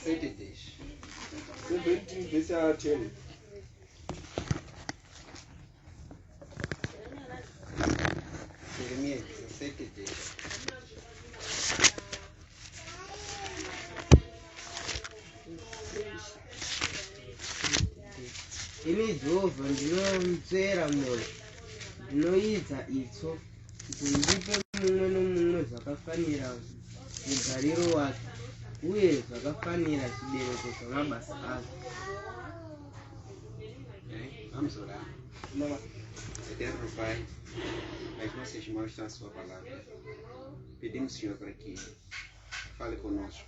7:10. 17 verse ya 10. Jeremias 17:10. Ini Jehovha ndinomzera moyo, ndinoidza itsvo kuti ndipe mumwe nomumwe zvakafanira mugariro wake uye zvakafanira chibereko chamabasa ake. Vamos orar. Eterno Pai, as nossas mãos estão à sua palavra. Pedimos, Senhor, para que fale conosco.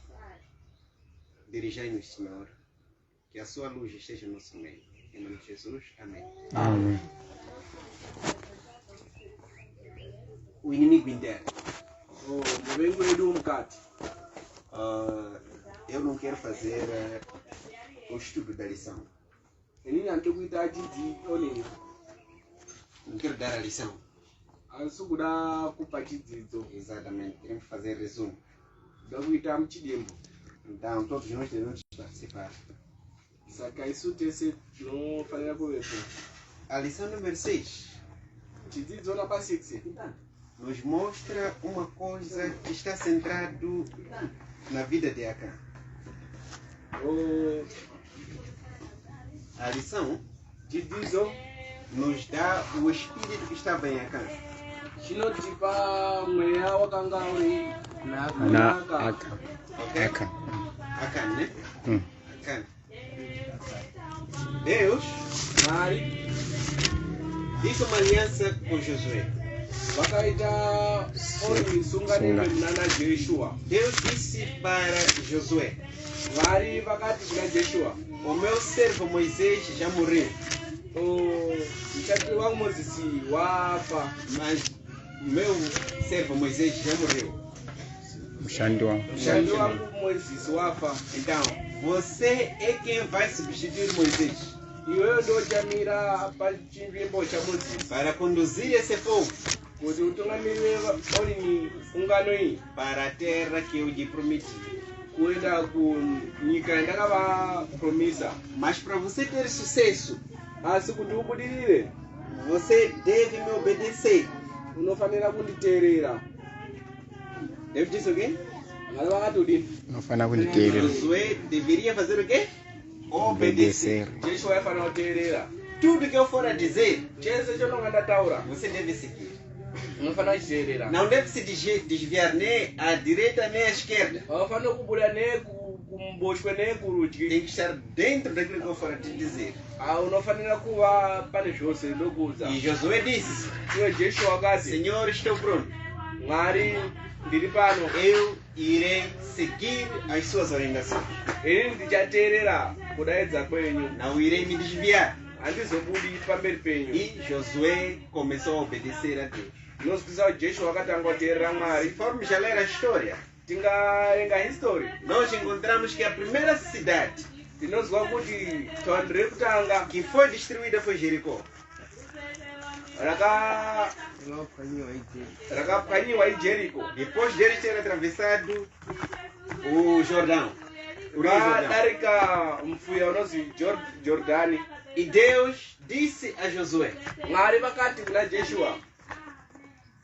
Dirigei-nos, Senhor, que a sua luz esteja no nosso meio. Em nome de Jesus, amém. Amém. O inimigo interno. Muvengo wedu mukati. Eu não quero fazer o estudo da lição. Inini antikuita achidzi onini. Não quero dar a lição. Asi kuda kupa chidzidzo. Exatamente. Queremos fazer resumo. Kuda kuita muchidembo. Então, todos nós devemos participar. Saka isu tese tinofanira kuvepo. A lição número 6 Chidzidzo namba 6 nos mostra uma coisa que está centrado na vida de Acã. A lição chidzidzo nos dá o espírito que estava em Acã. chinotipa mweya wakanga uri Aka. Ok? Aka. Acã, né? Hum. Acã. Deus Mwari fez uma aliança com Josué. vakaita oni sunganiro nana Joshua. Deus disse para Josué: Mwari vakati kuna Joshua, o meu servo Moisés já morreu, mshandi wangu Mozisi wafa. mas o meu servo Moisés já morreu. Mshandi wa. Mshandi wangu Mozisi wafa. Então, você é quem vai substituir Moisés Iweyo ndo chamira pachimvimbo cha Mozisi para conduzir esse povo kuti utungamirire oni ungano iyi para a terra que eu lhe prometi. kuenda kunyika yandakavapromisa. Mas para você ter sucesso, Asi kuti ubudirire você deve me obedecer. unofanira kunditeerera. Deus disse o quê? Mwari vakati udini? Unofana kunditeerera. Josué deveria fazer o quê? Obedecer. Joshua yafanira kuteerera. Tudo que eu for a dizer, Chese chononga ndataura você deve seguir. unofanira kuchiteerera. Não deve se desviar nem à direita nem à esquerda. Haufanira kubuda nekuruboshwe nekurudyi. Tem que estar dentro daquilo que eu for a te dizer. Unofanira kuva pane zvose ndokuudza. E Josué disse: Iwe Joshua akati, Senhor, estou pronto. Mwari ndiri pano. Eu irei seguir as suas orientações. Ini ndichateerera kudaidza kwenyu. Não irei me desviar. Handizobudi pamberi penyu. E Josué começou a obedecer a Deus. Tinozwisisa kuti Joshua akatanga kuteerera Se Mwari. formos a ler a história, Tingaerenga history nós encontramos que a primeira cidade tinozwa kuti thando rekutanga que foi destruída foi Jericó. rakapwanyiwa iJeriko. Depois deles ter atravessado o Jordão, o rio Jordão. Vadarika mfuya unozi Jordani. E Deus disse a Josué: Mwari vakati kuna Joshua,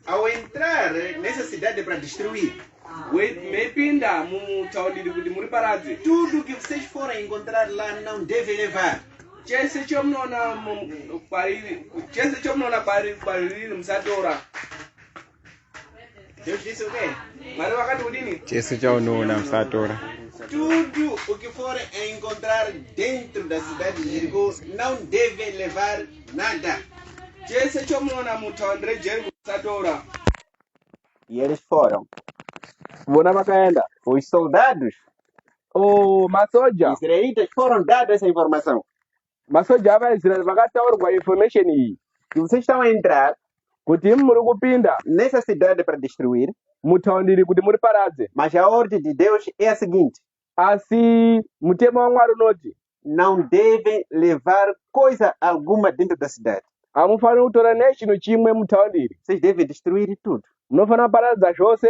ao entrar nessa cidade para destruir, meipinda mutaudiri kuti muri paradze, tudo que vocês forem encontrar lá não devem levar. chese chomunoona kwariri musatora. Deus disse o quê? Mwari vakati kudini? Chese chaunoona musatora. Tudo o que forem encontrar dentro da cidade de Jericó não devem levar nada. Chese chomunoona mutaundi reJeriko musatora. E eles foram. Vona vakaenda. Os soldados Masoja israelitas foram dados essa informação. masoja avaIsraeri vakataurwa information iyi Que vocês estão a entrar kuti muri kupinda nessa cidade para destruir, mutaundiri kuti muri paradze. mas a ordem de Deus é a seguinte: Asi mutemo waMwari unoti não devem levar coisa alguma dentro da cidade. hamufaniri kutora nechino chimwe mutaundiri, Vocês devem destruir tudo. munofanira kuparadza zvose.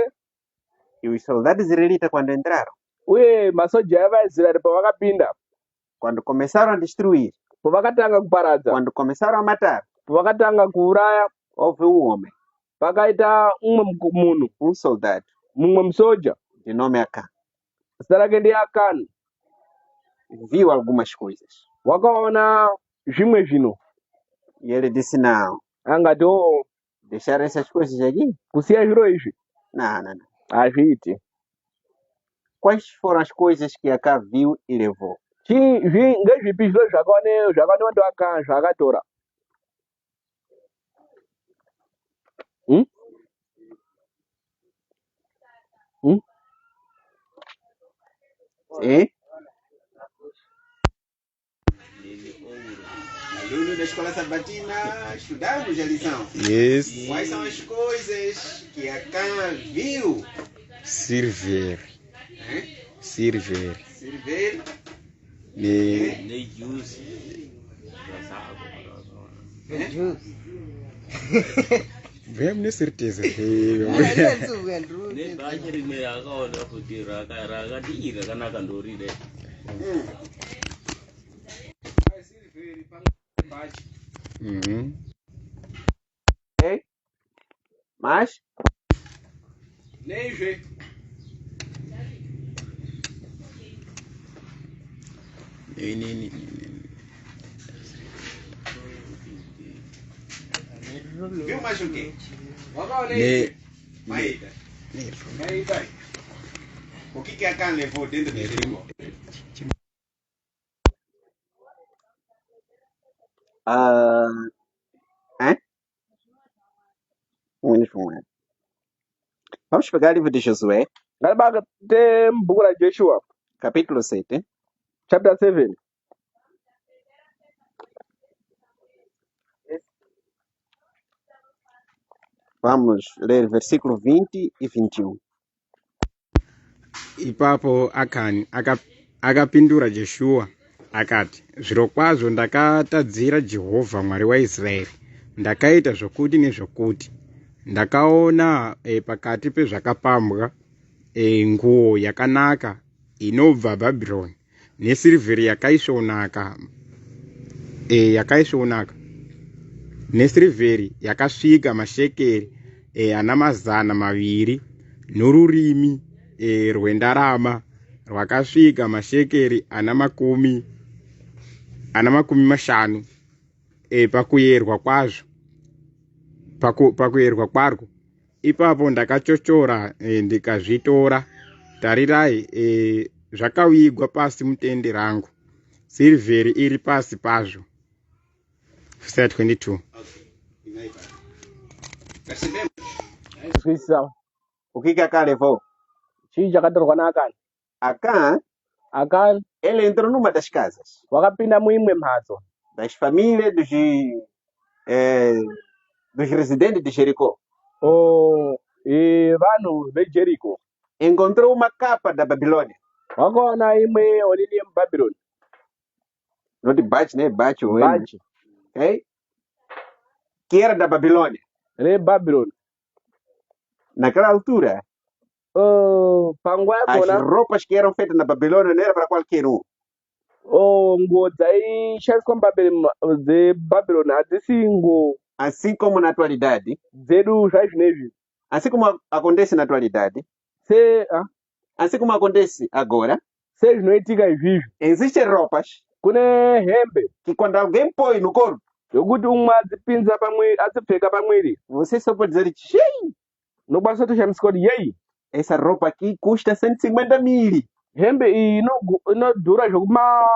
E os soldados israelitas, quando entraram, uye masoja evaisraeri pavakapinda, quando começaram a destruir, pavakatanga kuparadza, quando começaram a matar, pavakatanga kuuraya, houve um homem, pakaita munhu, soldado, mumwe musoja, de nome Acã. zita rake ndi Akani. Viu algumas coisas. Wakaona zvimwe zvinhu, E ele disse, não, angati oo, deixar essas coisas aqui? kusiya zviro izvi Não, não, não. hazviiti. Quais foram as coisas que Acã viu e levou? Ngezvipi zviro zvakaonekwa ndiAkani zvaakatora? E? Aluno da escola sabatina, estudamos a lição. Yes. Quais são as coisas que Acã viu? Servir. Servir. Servir. Ne Juice. Vem na certeza. Mas? Nem vê. Viu mais o quê? Maíta. Maíta. O que Acã levou dentro do Jericó? Vamos pegar o livro de Josué, Ngalibakate m'buku la Joshua, capítulo 7. chapter 7. Vamos ler versículo 20 e 21. Ipapo Akani akapindura Joshua akati, zvirokwazvo ndakatadzira Jehovha Mwari waIsraeri, ndakaita zvokuti nezvokuti. Ndakaona pakati pezvakapambwa nguo yakanaka inobva Bhabhironi nesirivheri yakaisvonaka nesirivheri yakasvika mashekeri ana 200 norurimi rwendarama rwakasvika mashekeri ana 50 pakuyerwa kwazvo, pakuyerwa kwarwo. Ipapo ndakachochora ndikazvitora. Tarirai, zvakavigwa pasi mutende rangu, sirivheri iri pasi pazvo. Verse 22. Percebemos? Twisisa. O que Acã levou? Chii chakatorwa naAkani. Acã, ele entrou numa das casas, Wakapinda muimwe mhatso das famílias dos residentes de Jericó. vanhu veJeriko. Encontrou uma capa da Babilônia. Wakaona imwe olili yemuBhabhironi. Não de bate, né? Bate o Bate. Okay? Que era da Babilônia. ReBhabhironi. Naquela altura, panguva as yakona roupas que eram feitas na Babilônia não era para qualquer um. nguo dzaishandiswa dzeBhabhironi hadzisi nguo Assim como na atualidade, dzedu zvaizvinezvi. assim como acontece na atualidade, assim como acontece agora, sezvinoitika izvizvi. existem roupas Kune hembe que quando alguém põe no corpo, yokuti umwe adzipinza pamwiri, adzipfeka pamwiri, você só pode dizer, "Xii, nokwanisa kutoshamisa kuti yeyi, essa roupa aqui custa 150 mil. hembe iyi inodhura zvokuma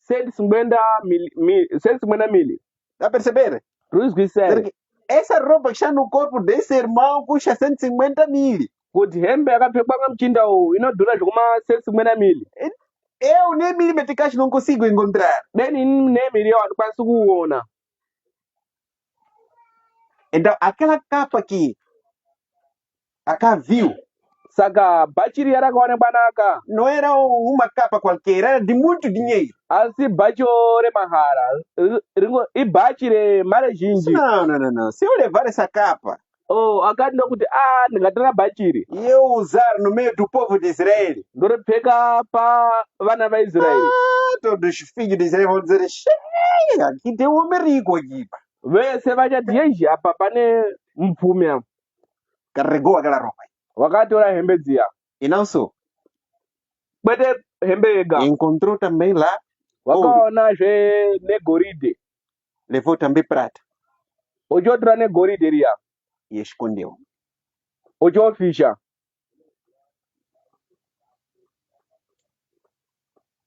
150 mili. Tá a perceber? Tuzwisisa Essa roupa que está no corpo desse irmão custa 150 mil. kuti hembe yakapfekwa pamuchinda uyu inodhura zvokuma 150 mili. Eu nem milimetricais não consigo encontrar. Deni nemiri yawo handikwanisi kuuona. Então, aquela capa que Acã viu, Saka bhachi riya rakaonekwa naAkani não era uma capa qualquer, era de muito dinheiro. asi bhachi remahara, ibhachi remari zhinji. Não. Se eu levar essa capa Oh, akati nokuti ndingatora bhachiri e eu usar no meio do povo de Israel. ndoripfeka pavana vaisraeri Todos os filhos de Israel vão dizer: "Cheia, aqui tem um homem rico aqui. Pá." vese vachati yei apa pane mupfumi apa Carregou aquela roupa. wakatora hembe dziya E não só. kwete hembe yega Encontrou também lá ouro. wakaonazve negoridhe Levou também prata uchotora negoridhe riya e escondeu. uchofisha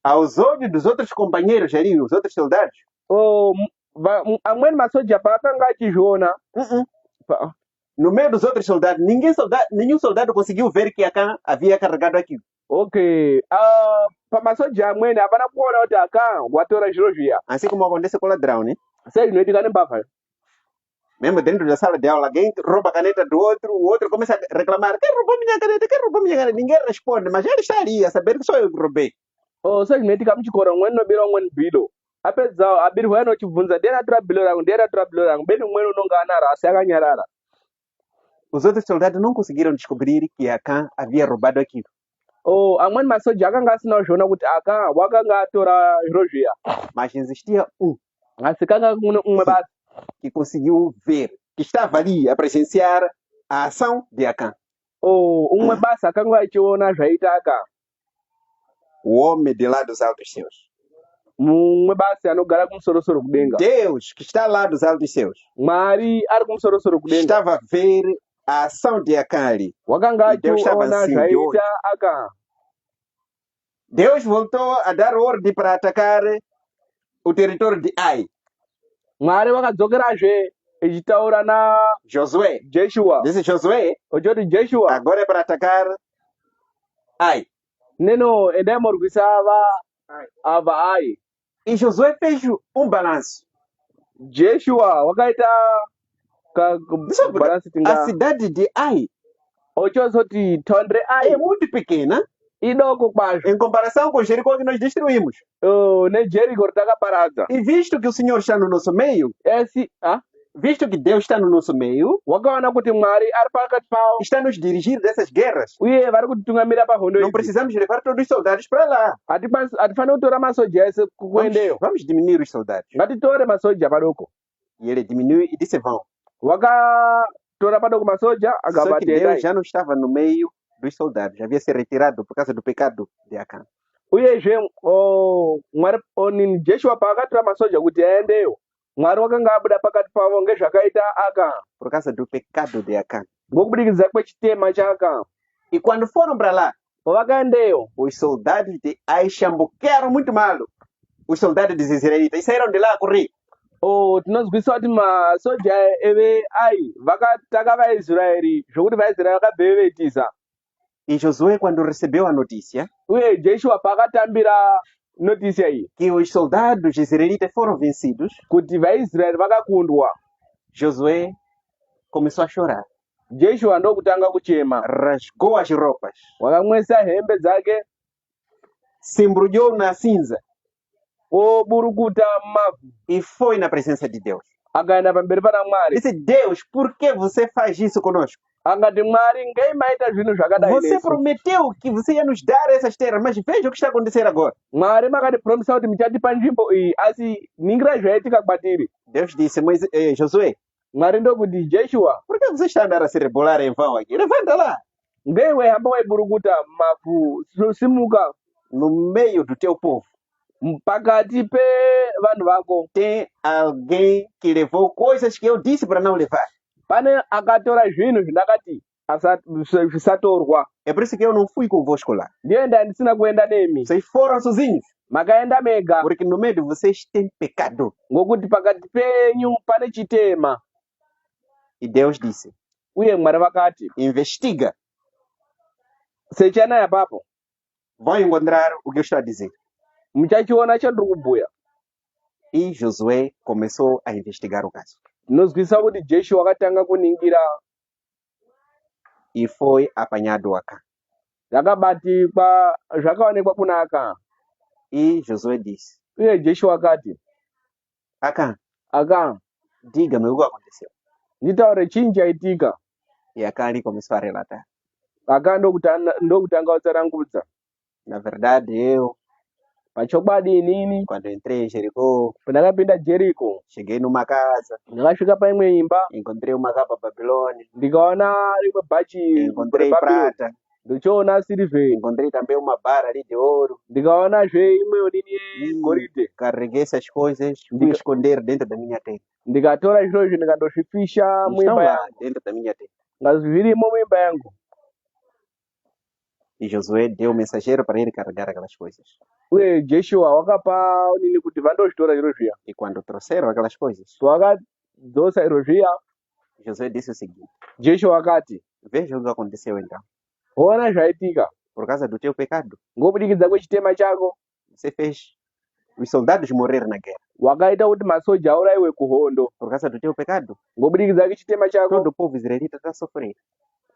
Aos olhos dos outros companheiros ali, os outros soldados, Oh, amweni masoja paakanga achizviona pa- no meio dos outros soldados, nenhum soldado conseguiu ver que Acã havia carregado aquilo. okay pamasoja amweni hapana kuona kuti aka watora zviro zviya Assim como acontece com o ladrão, né? sei zvinoitika nembavha Mesmo dentro da sala de aula, alguém rouba a caneta do outro, o outro começa a reclamar: quem roubou minha caneta? Quem roubou minha caneta? Ninguém responde, mas ele está ali a saber que sou eu que roubei. sei zvinoitika muchikora umweni unobira umweni bhilo apedza abirwa anochibvunza ndiye anatora bhilo rangu ndiye anatora bhilo rangu beni umweni unonga anaro asi akanyarara Os outros soldados não conseguiram descobrir que Acã havia roubado aquilo. amweni masoja akanga asina kuzviona kuti aka wakanga atora zviro zviya Mas existia um asi kanga kune umwe basi que conseguiu ver, que estava ali a presenciar a ação de Acã. umwe basi akanga achiona zvaita aka O homem de lá dos altos céus. mumwe basi anogara kumusorosoro kudenga Deus, que está lá dos altos céus, mwari ari kumusorosoro kudenga estava a ver a ação de Acã ali. wakanga E Deus estava achiona assim, de olho. zvaita aka Deus voltou a dar ordem para atacar o território de Ai. mwari wakadzokerazve ichitaura Josué. najeshua Disse Josué, uchoti jeshua agora é para atacar Ai. neno endai murwisa ava ai E Josué fez um balanço. jeshua wakaita A tinga cidade de Ai ochozoti tondre é ai muito pequena idoko kwazvo em comparação com Jericó que nós destruímos. nejeriko ritakaparadza E visto que o Senhor está no nosso meio, visto que Deus está no nosso meio, wakaona kuti mwari ari pakati pavo está nos dirigir dessas guerras. uye vari kutitungamira pahondo Não idzi precisamos levar todos os soldados para lá. hatifaniri kutora masoja ese kuendeyo Vamos diminuir os soldados. ngatitore masoja padoko E ele diminui e disse: vão. wakatora padoko masoja Só que Deus akabatendai já não estava no meio dos soldados. Havia se retirado por causa do pecado de Acã. uyezve mwari nini jeshua paakatora masoja kuti aendeyo mwari wakanga abuda pakati pavo ngezvakaita aka Por causa do pecado de Acã. ngokubudikidza kwechitema chaka E quando foram para lá, pavakaendeyo os soldados de Ai chambuquearam muito mal. Os soldados dos israelitas e saíram de lá a correr. tinozwisa kuti masoja ai vakataka vaisraeri zvokuti vaisraeri vakabve veitiza E Josué, quando recebeu a notícia uye jeshua paakatambira notisia iyi que os soldados israelitas foram vencidos, kuti vaisraeri vakakundwa Josué começou a chorar. jeshua ndokutanga kuchema Rasgou as roupas, wakamwesa hembe dzake se embrulhou na cinza oburukuta mumavhu e foi na presença de Deus. akaenda pamberi pana mwari Disse: Deus, por que você faz isso conosco? angati mwari ngei maita zvinhu zvakadai Você nesu prometeu que você ia nos dar essas terras, mas veja o que está acontecendo agora. mwari makatipromisa kuti muchatipa nzvimbo iyi asi ningirai zvaitika kwatiri Deus disse: mas, Josué, mwari ndokuti jeshua por que você está andando a se rebolar em vão aqui? Levanta lá. ngei weihamba waiburukuta mumavhu simuka No meio do teu povo pakati pevanhu vako tem alguém que levou coisas que eu disse para não levar. pane akatora zvinhu zvindakati zvisatorwa É por isso que eu não fui convosco lá. ndiye ndandisina kuenda nemi Vocês foram sozinhos, makaenda mega porque no meio de vocês tem pecado. ngokuti pakati penyu pane chitema E Deus disse: uye mwari vakati investiga, sechanaya papo vão encontrar o que eu estou a dizer. muchachiona chandiri kubhuya E Josué começou a investigar o caso. ndinozwisa kuti jeshua akatanga kuningira E foi apanhado Acã. zvakabatikwa zvakaonekwa kuna aka E Josué disse: uye jeshua akati Acã, aka diga-me o que aconteceu. nditaure chii chaitika E a Kali começou a relatar. aka ndokutanga kutsarangudza. Na verdade, eu, Pachokwadi inini quando entrei em Jericó, pandakapinda Jericho cheguei numa casa, ndakasvika paimwe imba encontrei uma capa Babilônia, ndikaona rimwe bhachi encontrei reBhabhironi, prata, ndochoona silivheri, encontrei também uma barra ali de ouro. ndikaonazve imwewo nini E yegoridhe. carreguei essas coisas, fui Diga- esconder dentro da minha tenda. Ndikatora zvirozvo ndikandozvifisha Estão muimba lá yangu, dentro da minha tenda. ngazi zvirimo muimba yangu. E Josué deu o mensageiro para ele carregar aquelas coisas. Uye Joshua wakapa nini kuti vandozvitora zviro zviya. E quando trouxeram aquelas coisas, Pavakadzosa zviro zviya, Josué disse o seguinte: Joshua akati, veja o que aconteceu então. ona zvaitika Por causa do teu pecado, ngobudikidza kwechitema chako você fez os soldados morrer na guerra. wakaita kuti masoja aurayiwe kuhondo. Por causa do teu pecado, Ngobudikidza kwechitema chako todo o povo israelita está sofrendo.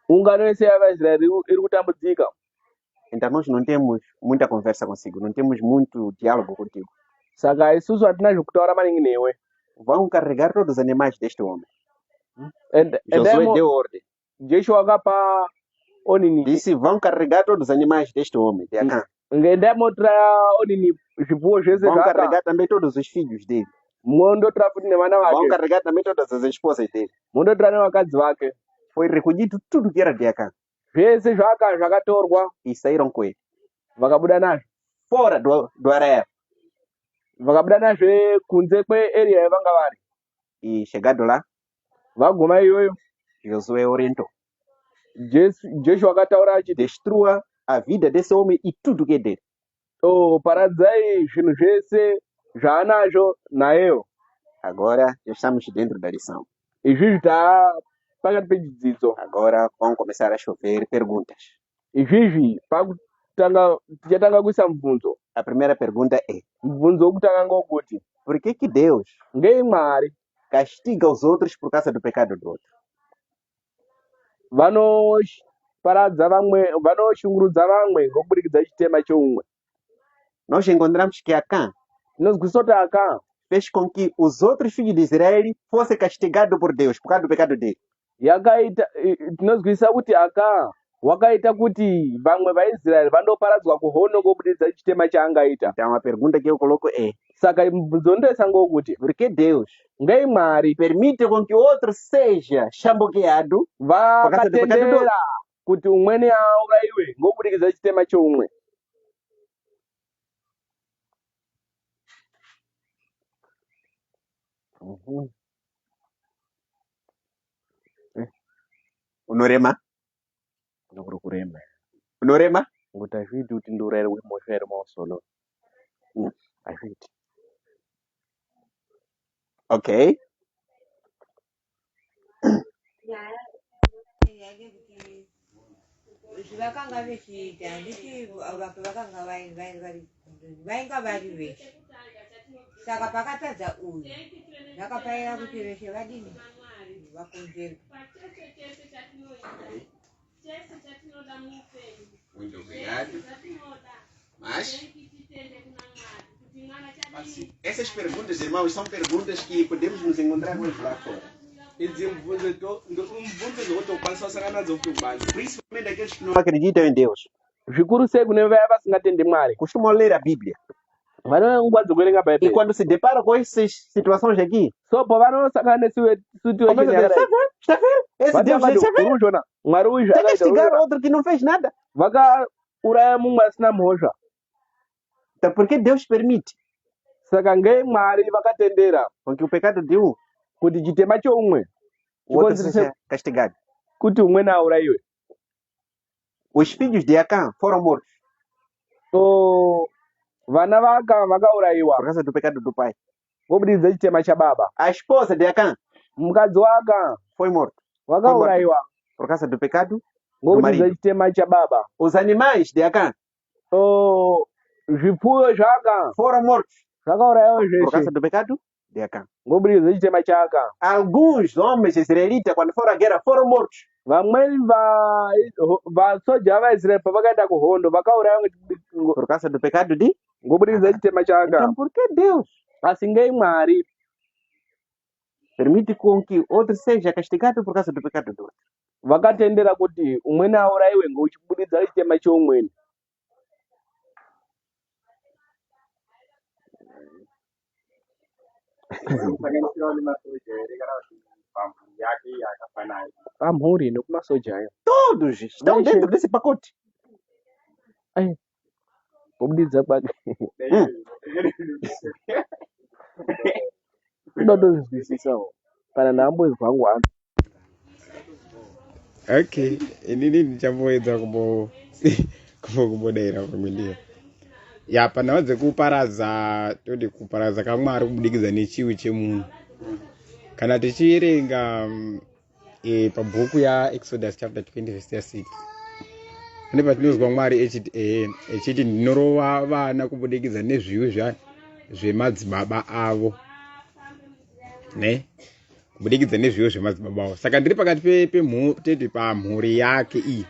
ungano yese yavaisraeri iri kutambudzika. Então nós não temos muita conversa consigo, não temos muito diálogo contigo. Saka isusu hatina zvekutaura maningi newe. Vão carregar todos os animais deste homem. Joshua Josué deu ordem. Joshua akapa onini Disse: vão carregar todos os animais deste homem, de Acã. ngendaimotora onini zvipfuwo zvese Vão zvaaka carregar também todos os filhos dele. mondotora futi nevana Vão vake, carregar também todas as esposas dele. mondotora nevakadzi vake. Foi recolhido tudo que era de Acã Zvese zvakatorwa e saíram com ele. vakabuda nazvo, Fora do arraial. vakabuda nazve kunze kwearea yavanga vari. E chegado lá, Vaguma iyoyo Josué orientou: Joshua akataura achiti, destrua a vida desse homem e tudo que é dele. paradzai zvinhu zvese zvaanazvo nayeyo. Agora já estamos dentro da lição. Izvizvi pakati pechidzidzo. Agora vão começar a chover perguntas. Izvizvi tichatanga kuisa mubvunzo. A primeira pergunta é: Mubvunzo wokutanga ngokuti por que Deus ngei Mwari castiga os outros por causa do pecado do outro? vanoparadza vamwe, vanoshungurudza vamwe ngokubudikidza chitema choumwe. Nós encontramos que Acã Tinozwisa kuti Aka fez com que os outros filhos de Israel fossem castigados por Deus por causa do pecado dele. tinozwisa kuti Aka wakaita kuti vamwe vaIsraeri vandoparadzwa kuhondo ngokubudikidza chitema chaangaita. Então a pergunta que eu coloco é: Saka mubvunzo ndoisa ngokuti por que Deus ngei Mwari permite com que o outro seja chamboqueado vakatendera kuti umweni aurayiwe ngokubudikidza chitema choumwe? Unorema? Nokuri kurema Unorema? kuti azviiti kuti ndiurayiwe moshairi mausolo. Azviiti. Ok. zvavakanga vechiita handiti vapo vakanga vainga vari veshe, saka pakatadza uyu zvakapaira kuti veshe vadini vakonzerwe. Muito obrigado. Mas essas perguntas, irmãos, são perguntas que podemos nos encontrar hoje lá fora. Idzi mubvunzo zvokuti ukwanisa kusangana nadzo kuti ubanze, Principalmente aqueles que não acreditam em Deus. zvikuru sei kune vaya vasingatendi Mwari. Costumam ler a Bíblia. Vane nguva dzokuverenga E Bhaibheri. quando se deparam com essas situações aqui, So pavanosangana nesituation começam a dizer: yakadai, está vendo? Esse Deus vatavati está vendo? uruzvona Mwari uyu Está zvakaita castigar uruzvona. outro que não fez nada. Vakauraya mumwe asina mhosva. Então por que Deus permite Saka ngei Mwari vakatendera com que o pecado de um, kuti chitema choumwe o outro chikonzerese seja castigado? kuti umweni aurayiwe. Os filhos de Acã foram mortos So vana vakaurayiwa por causa do pecado do pai. ngobudikidza chitema chababa. A esposa de Acã Mukadzi waka foi morta vakaurayiwa por causa do pecado do ngobudikidza marido. chitema chababa. Os animais de Acã So zvipfuyo zvaka foram mortos zvakaurayiwa por zveshe causa do pecado de Acã. ngobudikidza chitema chaka. Alguns homens israelitas, quando foram à guerra, foram mortos Vamweni vasoja vaIsraeri pavakaenda kuhondo vakaurayiwa por causa do pecado de. ngobudikidza chitema chaka. Então por que Deus Asi ngei Mwari permite com que outro seja castigado por causa do pecado do outro? vakatendera kuti umweni aurayiwe ngeuchibudidza chitema cheumweni. Pamhuri nekumasoja ayo Todos estão Deixa- dentro desse pacote. kubudidza kwake ndotozvizwisisawo kana ndambozwa ngwani. Okay, inini ndichamboedza kumbodaira pamwe ndiyo. Ya panhau dzekuparadza toti kuparadza kamwari kubudikidza nechiwi chemunhu. Kana tichierenga pabhuku yaExodus chapter 20 verse 6. Pane patinozwa Mwari echiti ndinorova vana kubudikidza nezviwi zvemadzibaba avo. Ne? Kubudikidza nezviwo zvemadzibaba avo. Saka ndiri pakati teti pamhuri yake iyi.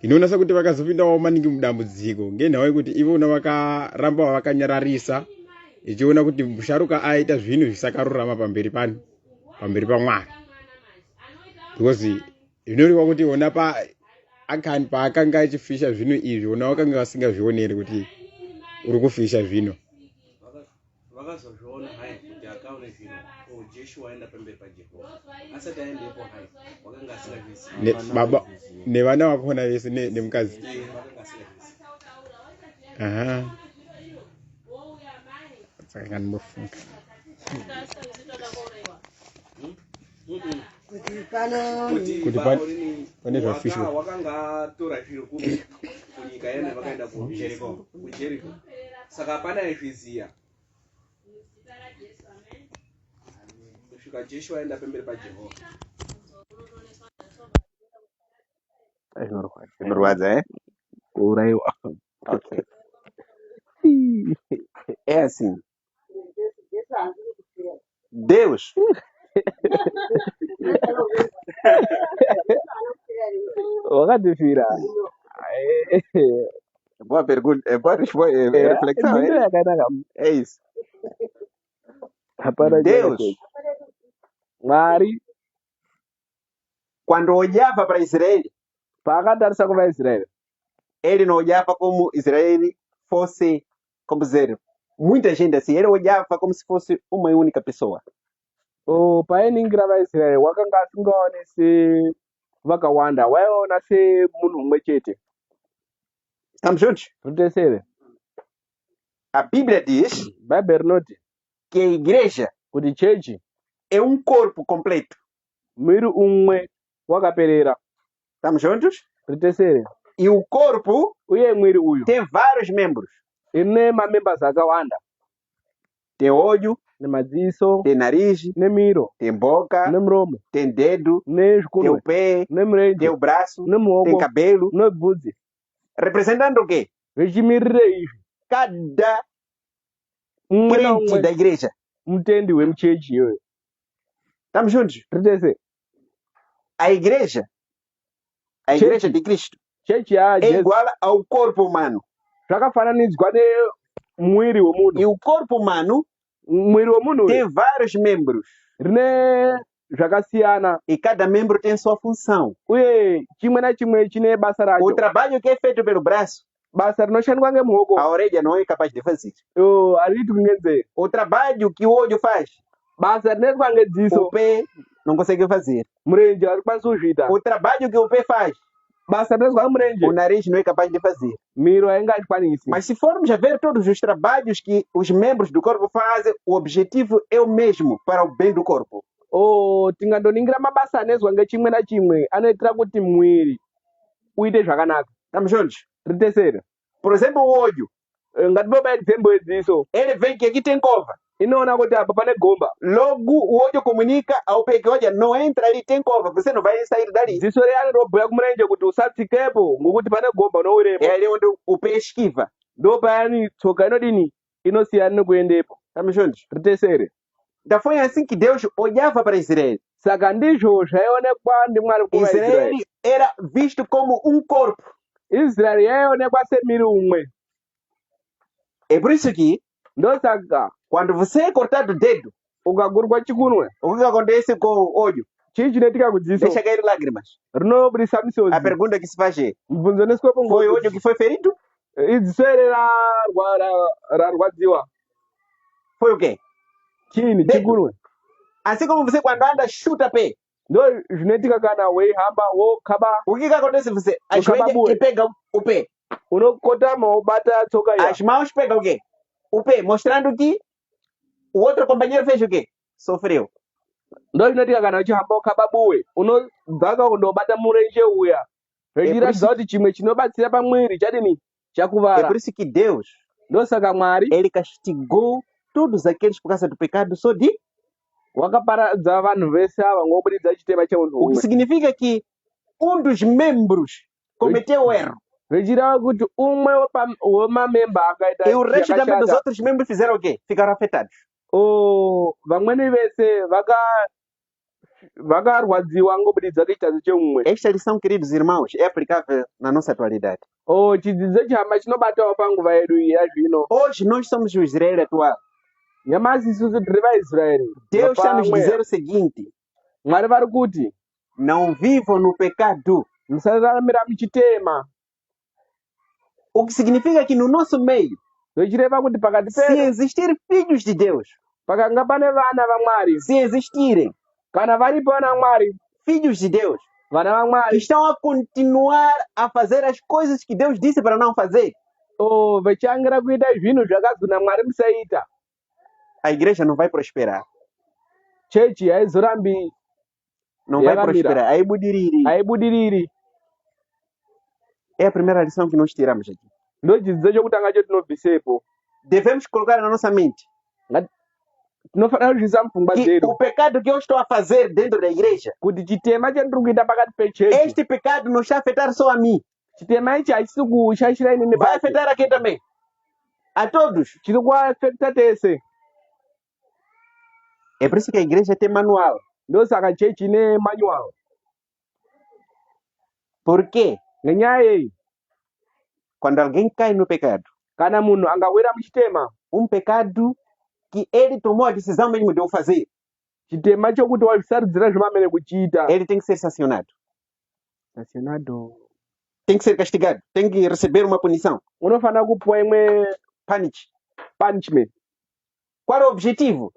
Inoona kuti vakazopindawo maningi mudambudziko ngenhau yekuti ivona vakaramba vakanyararisa ichiona kuti musharuka aita zvinhu zvisakarurama pamberi paMwari. Because zvinoreva kuti ona paakanga achifisha zvinhu izvi ona vakanga vasingazvioneri kuti uri kufisha zvinhu. Vakazozviona hai kuti akaona zvinhu Joshua aenda pamberi paJehovha. Asati aendepo hai wakanga asingazvizivi. Baba nevana vakona vese nemukadzi. Vakanga asingazvizivi. Aha. Saka ndinofunga. kuti pano Kuti pane zvafishwa. wakanga atora zviro kunyika yene vakaenda kuJeriko. Saka hapana aizviziya. Kusvika Joshua aenda pamberi paJehovha. Inorwadza, Kuurayiwa. Okay. É assim. Deus Wakatifira. boa pergunta, boa reflexão, Ndiro hein? yakanaka. É isso. Hapana Deus, chakacheka. Mwari quando olhava para Israel, paakatarisa kuvaIsraeri ele não olhava como Israel fosse, como dizer, muita gente assim. Ele olhava como se fosse uma única pessoa. painingira vaIsraeri wakanga asingaoni sevakawanda, waiona semunhu mumwe chete. Estamos juntos? Rutesere A Bíblia diz bhaibheri rinoti que a igreja kuti chechi é um corpo completo. mwiri umwe wakaperera. Estamos juntos? Rutesere E o corpo uye mwiri uyu tem vários membros. ine mamembers akawanda, Tem olho, nemadziso, tem nariz, nemiro, tem boca, nemuromo, tem dedo, tem nezvikunwe, o pé, tem nemirenje, o braço, tem nemuoko, cabelo. nebvudzi, Representando o quê? zvichimirire izvi. Cada Umwe crente naumwe da igreja. mutendi wemuchechi iyoyo. Estamos juntos? Ritese A igreja Chechi. de Cristo, chechi é yaJesu igual ao corpo humano. zvakafananidzwa nemwiri E wemunhu. o corpo humano Mwiri wemunhu tem vários membros. rine zvakasiyana E cada membro tem sua função. uye chimwe nachimwe chine basa O racho. trabalho que é feito pelo braço, Basa rinoshandwa ngemuoko a orelha não é capaz de fazer. hariitwi ngenzee. O trabalho que o olho faz, Basa rinoitwa ngedziso o pé não consegue fazer. murenje harikwanisi kuzviita. O trabalho que o pé faz, Basa rinoitwa nemurenje o nariz não é capaz de fazer. miro haingazvikwanisi. Mas se formos a ver todos os trabalhos que os membros do corpo fazem, o objetivo é o mesmo para o bem do corpo. Tingandoningira mabasa anoizwa ngechimwe nachimwe anoitira kuti mwiri uite zvakanaka. Estamos juntos? Ritesere Por exemplo, o olho. ngatiboba example yedziso Ele vê que aqui tem cova. inoona kuti apa pane gomba. Logo, o olho comunica ao pé que, olha, não entra ali, tem cova. Você não vai sair dali. Dziso riyani robhuya kumurenje kuti usatsikepo ngokuti pane gomba unowirepo. É ali onde o pé esquiva. Ndo payani tsoka inodini inosiyana nekuendepo. Estamos juntos? Ritesere Então foi assim que Deus olhava para Israel. saka ndizvo zvaionekwa ndimwari Israel kuvaIsraeri. era visto como um corpo. Israeri yaionekwa semiri umwe. É por isso que, Ndosaka quando você é cortado o dedo, ukagurwa chikunwe o que acontece com o olho? chii chinoitika kudziso Deixa cair lágrimas. rinobudisa A misodzi. pergunta que se faz é: Mubvunzo unoiswepo foi ngondzi. onde que foi ferido? Idziso ere rarwadziwa. Foi o quê? Chiini Dedo. chikunwe. Assim como você quando anda chuta pé. Ndo zvinoitika kana weihamba wokaba O que acontece você? O Ajoelha cababue. e pega o pé. unokotama wobata tsoka iya. As mãos pegam o quê? O pé, mostrando que o outro companheiro fez o quê? Sofreu. Ndo zvinoitika kana uchihamba ukaba buwe unobvaka kundobata murenje uya zvechiratidza kuti chimwe chinobatsira pamwiri chadini É chakuvara. por isso que Deus, Ndosaka Mwari ele castigou todos aqueles por causa do pecado só de. wakaparadza vanhu vese ava ngokubudikidza chitema chemunhu O que umwe. significa que um dos membros cometeu o erro. Zvichireva kuti umwe wemamemba akaita E o resto também dos chakashata. outros membros fizeram o quê? Ficaram afetados. Vamweni vese vakarwadziwa ngokubudikidza kechitadzo cheumwe. Esta lição, queridos irmãos, é aplicável na nossa atualidade. Chidzidzo chihamba chinobatawo panguva yedu iyi yazvino. Hoje nós somos o Israel atual. Nyamasi isusu tiri vaisraeri. Deus está nos Vapamweya. dizer o seguinte: Mwari vari kuti não vivam no pecado. musararamira muchitema. O que significa que no nosso meio, Zvichireva kuti pakati se pedu existir filhos de Deus, pakanga pane vana vaMwari, se existirem kana varipo vana vaMwari, filhos de Deus vana que vaMwari estão a continuar a fazer as coisas que Deus disse para não fazer, vachiangira kuita zvinhu zvakazwi naMwari musaita, a igreja não vai prosperar. chechi haizorambi Não vai Yagamira. prosperar. Aí budiriri. haibudiriri. É a primeira lição que nós tiramos aqui. Ndo chidzidzo chokutanga chetinobvisepo. Devemos colocar na nossa mente Tinofanira kuzvisa mupfungwa que dzedu o pecado que eu estou a fazer dentro da igreja, kuti chitema chandiri kuita pakati pechechi, este pecado não está a afetar só a mim, chitema ichi hachisi kushayishira inini vai basi, afetar aqui também. A todos. chiri kuafekta tese. É por isso que a igreja tem manual. Ndosaka chechi ine manual. Por quê? Ngenyaya yeyi, Quando alguém cai no pecado, kana munhu angawira muchitema, pecado que ele tomou a decisão mesmo de o fazer, chitema chokuti wazvisarudzira zvemamene kuchiita, ele tem que ser sancionado. sancionado, Tem que ser castigado. Tem que receber uma punição. unofanira kupuwa imwe Punish. punishment. Qual é o objetivo?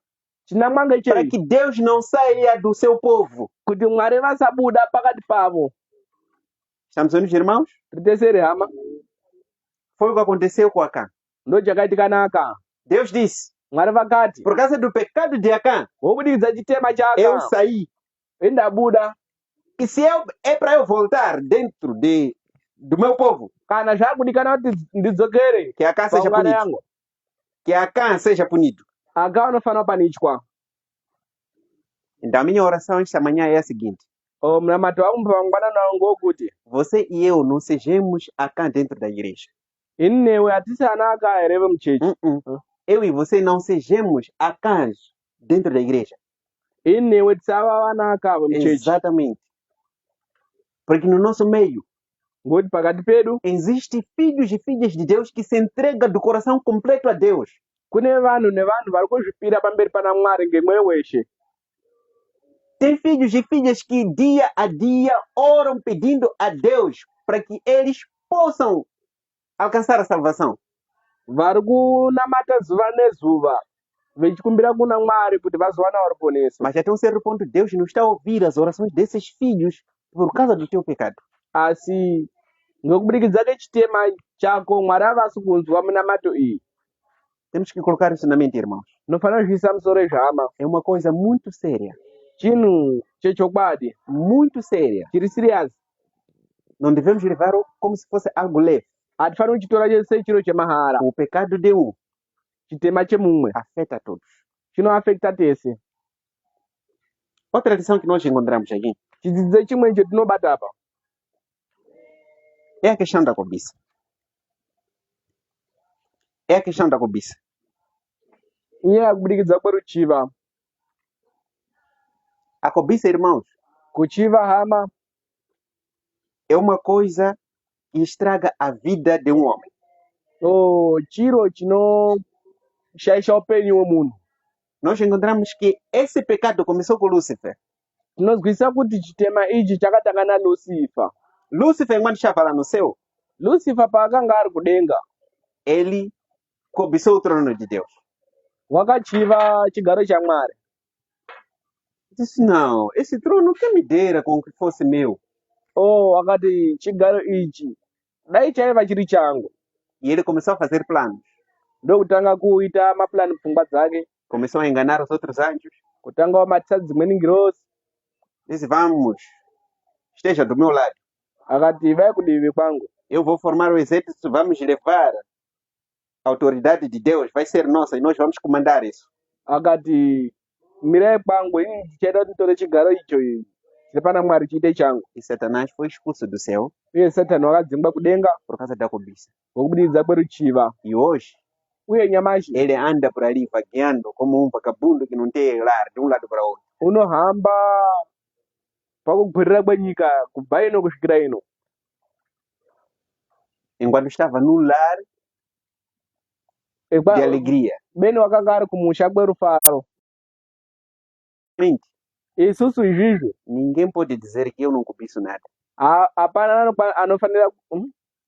Chinamanga Para cheyi que Deus não saia do seu povo. kuti Mwari vasabuda pakati pavo. Estamos unidos, irmãos? Ritesere hama, Foi o que aconteceu com Acã. ndo chakaitika naka. Deus disse, Mwari vakati por causa do pecado de Acã, wobudikidza chitema eu chaka saí. indabuda. E se é para eu voltar dentro do meu povo, Kana zvakudikana kuti ndidzokere que Acã seja paungano punido. yangu, Que Acã seja punido. aka unofanira kupanichwa. Então a minha oração esta manhã é a seguinte: Munamato wangu pamangwanani wangu ngokuti você e eu não sejamos Acã dentro da igreja. ini newe hatisi ana aka here vemuchechi. Eu e você não sejamos Acãs dentro da igreja. Ini newe tisava vana aka vemuchechi. Exatamente. Porque no nosso meio Ngokuti pakati pedu existem filhos e filhas de Deus que se entregam do coração completo a Deus. kune vanhu nevanhu vari kuzvipira pamberi pana Mwari ngemwoyo weshe. Tem filhos e filhas que dia a dia oram pedindo a Deus para que eles possam alcançar a salvação. Vari kunamata zuva nezuva vechikumbira kuna Mwari kuti vazowana ruponeso. Mas até um certo ponto Deus não está a ouvir as orações desses filhos por causa do teu pecado. Asi ngokubudikidza kechitema chako Mwari havasi kunzwa minamato iyi. Temos que colocar isso na mente, irmãos. Unofanira kuzviisa musoro zvama. É uma coisa muito séria. Chinhu chechokwadi Muito séria. chiri serious. Não devemos levar como se fosse algo leve. Hatifaniri kuchitora chese chiro chemahara. O pecado de um Chitema chemumwe afeta a todos. chinoafekta tese. Outra lição que nós encontramos aqui Chidzidzo chimwe chetinobata apa é a questão da cobiça. É a questão da cobiça. inyaya yekubudikidza kweruchiva. A cobiça, irmãos, Kuchiva hama é uma coisa que estraga a vida de um homem. chiro chinoshaisha upenyu hwemunhu. Nós encontramos que esse pecado começou com Lúcifer. tinozwisa kuti chitema ichi chakatanga naLucifer. Lúcifer, enquanto estava lá no céu, Lucifer paakanga ari kudenga ele cobiçou o trono de Deus. wakachiva chigaro cha Mwari. Disse, não, esse trono quem me dera com que fosse meu. Wakati chigaro ichi dai chaiva chiri changu. E ele começou a fazer planos. Ndokutanga kuita mapulani pfungwa dzake, Começou a enganar os outros anjos. kutanga wamatisa dzimweni ngirosi. Disse, vamos, esteja do meu lado. Akati vai kudivi kwangu, Eu vou formar o exército, vamos levar a autoridade de Deus, vai ser nossa e nós vamos comandar isso. akati mirai kwangu ini ndichaita kuti nditore chigaro icho chiri pana Mwari chiite changu. E Satanás foi expulso do céu Uye Satani wakadzingwa kudenga por causa da cobiça. ngokubudikidza kweruchiva. E hoje, Uye nyamashi ele anda por ali vagueando como um vagabundo que não tem lar de um lado para outro. unohamba pakugwirira kwenyika kubva ino kusvikira ino. Enquanto estava no lar de alegria. Beni wakanga ari kumusha kwerufaro. Gente, Isusu izvizvi ninguém pode dizer que eu não cobiço nada. hapana anofanira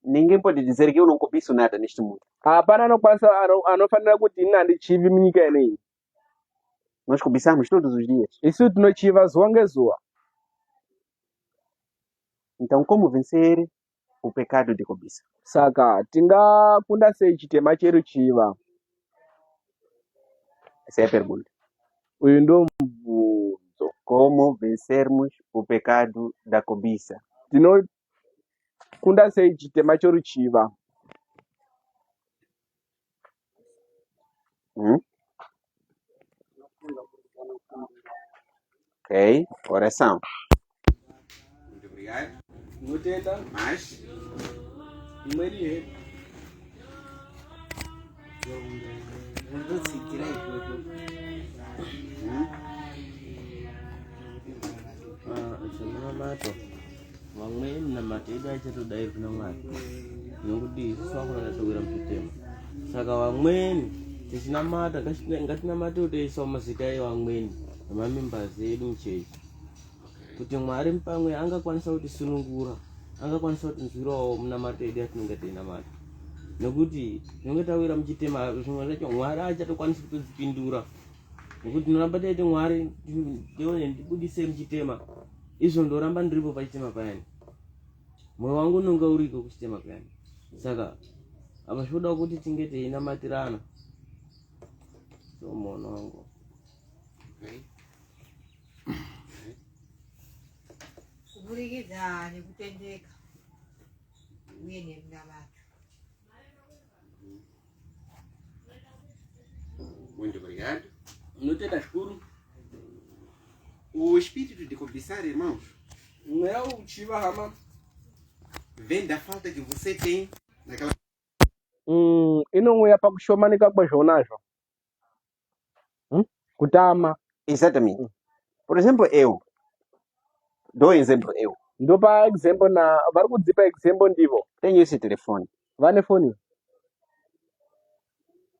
Ninguém pode dizer que eu não cobiço nada neste mundo. hapana anofanira kuti ini handichivi munyika ineyi. Nós cobiçamos todos os dias. Isu tinochiva zuva ngezuva. Então, como vencer o pecado de cobiça? Saka tingakunda sei chitema cheruchiva? Essa é a pergunta. Uyu ndo mubvunzo. Como vencermos o pecado da cobiça? Tinokunda sei chitema cheruchiva? Ok, oração. Muito obrigado. Notenda Mais? imweni he Ndotsikira izvozvo. Chandinamato vamweni namato edu achatodai kuna Mwari nokuti isusu vakona tatowira muzvitema. Saka vamweni tichinamata ngatinamate teisawo mazita evamweni nemamimbazi edu muchechi kuti Mwari pamwe angakwanisa kutisunungura, angakwanisa kutinzwirawo munamato edu atinenge teinamata, nokuti tinenge tawira muchitema. Zvimwe zvacho Mwari achatokwanisa kutodzipindura nokuti ndinoramba taiti Mwari ndione ndibudise muchitema, izvo ndoramba ndiripo pachitema payani, mwoyo wangu unonga uriko kuchitema payani. Saka apa zvoda kuti tinge teinamatirana. So mwono wangu kuburikidza nekutendeka uye nemunamato. Muito obrigado. notenda zvikuru. O espírito de cobiçar, irmãos, Mweya uchiva hama vem da falta que você tem naquela. inomweya pakushomanika kwezvonazvo. Kutama Exatamente. Por exemplo, eu. Dou um exemplo, eu. ndopa example na vari kudzipa example ndivo Tenho esse telefone. vane foni.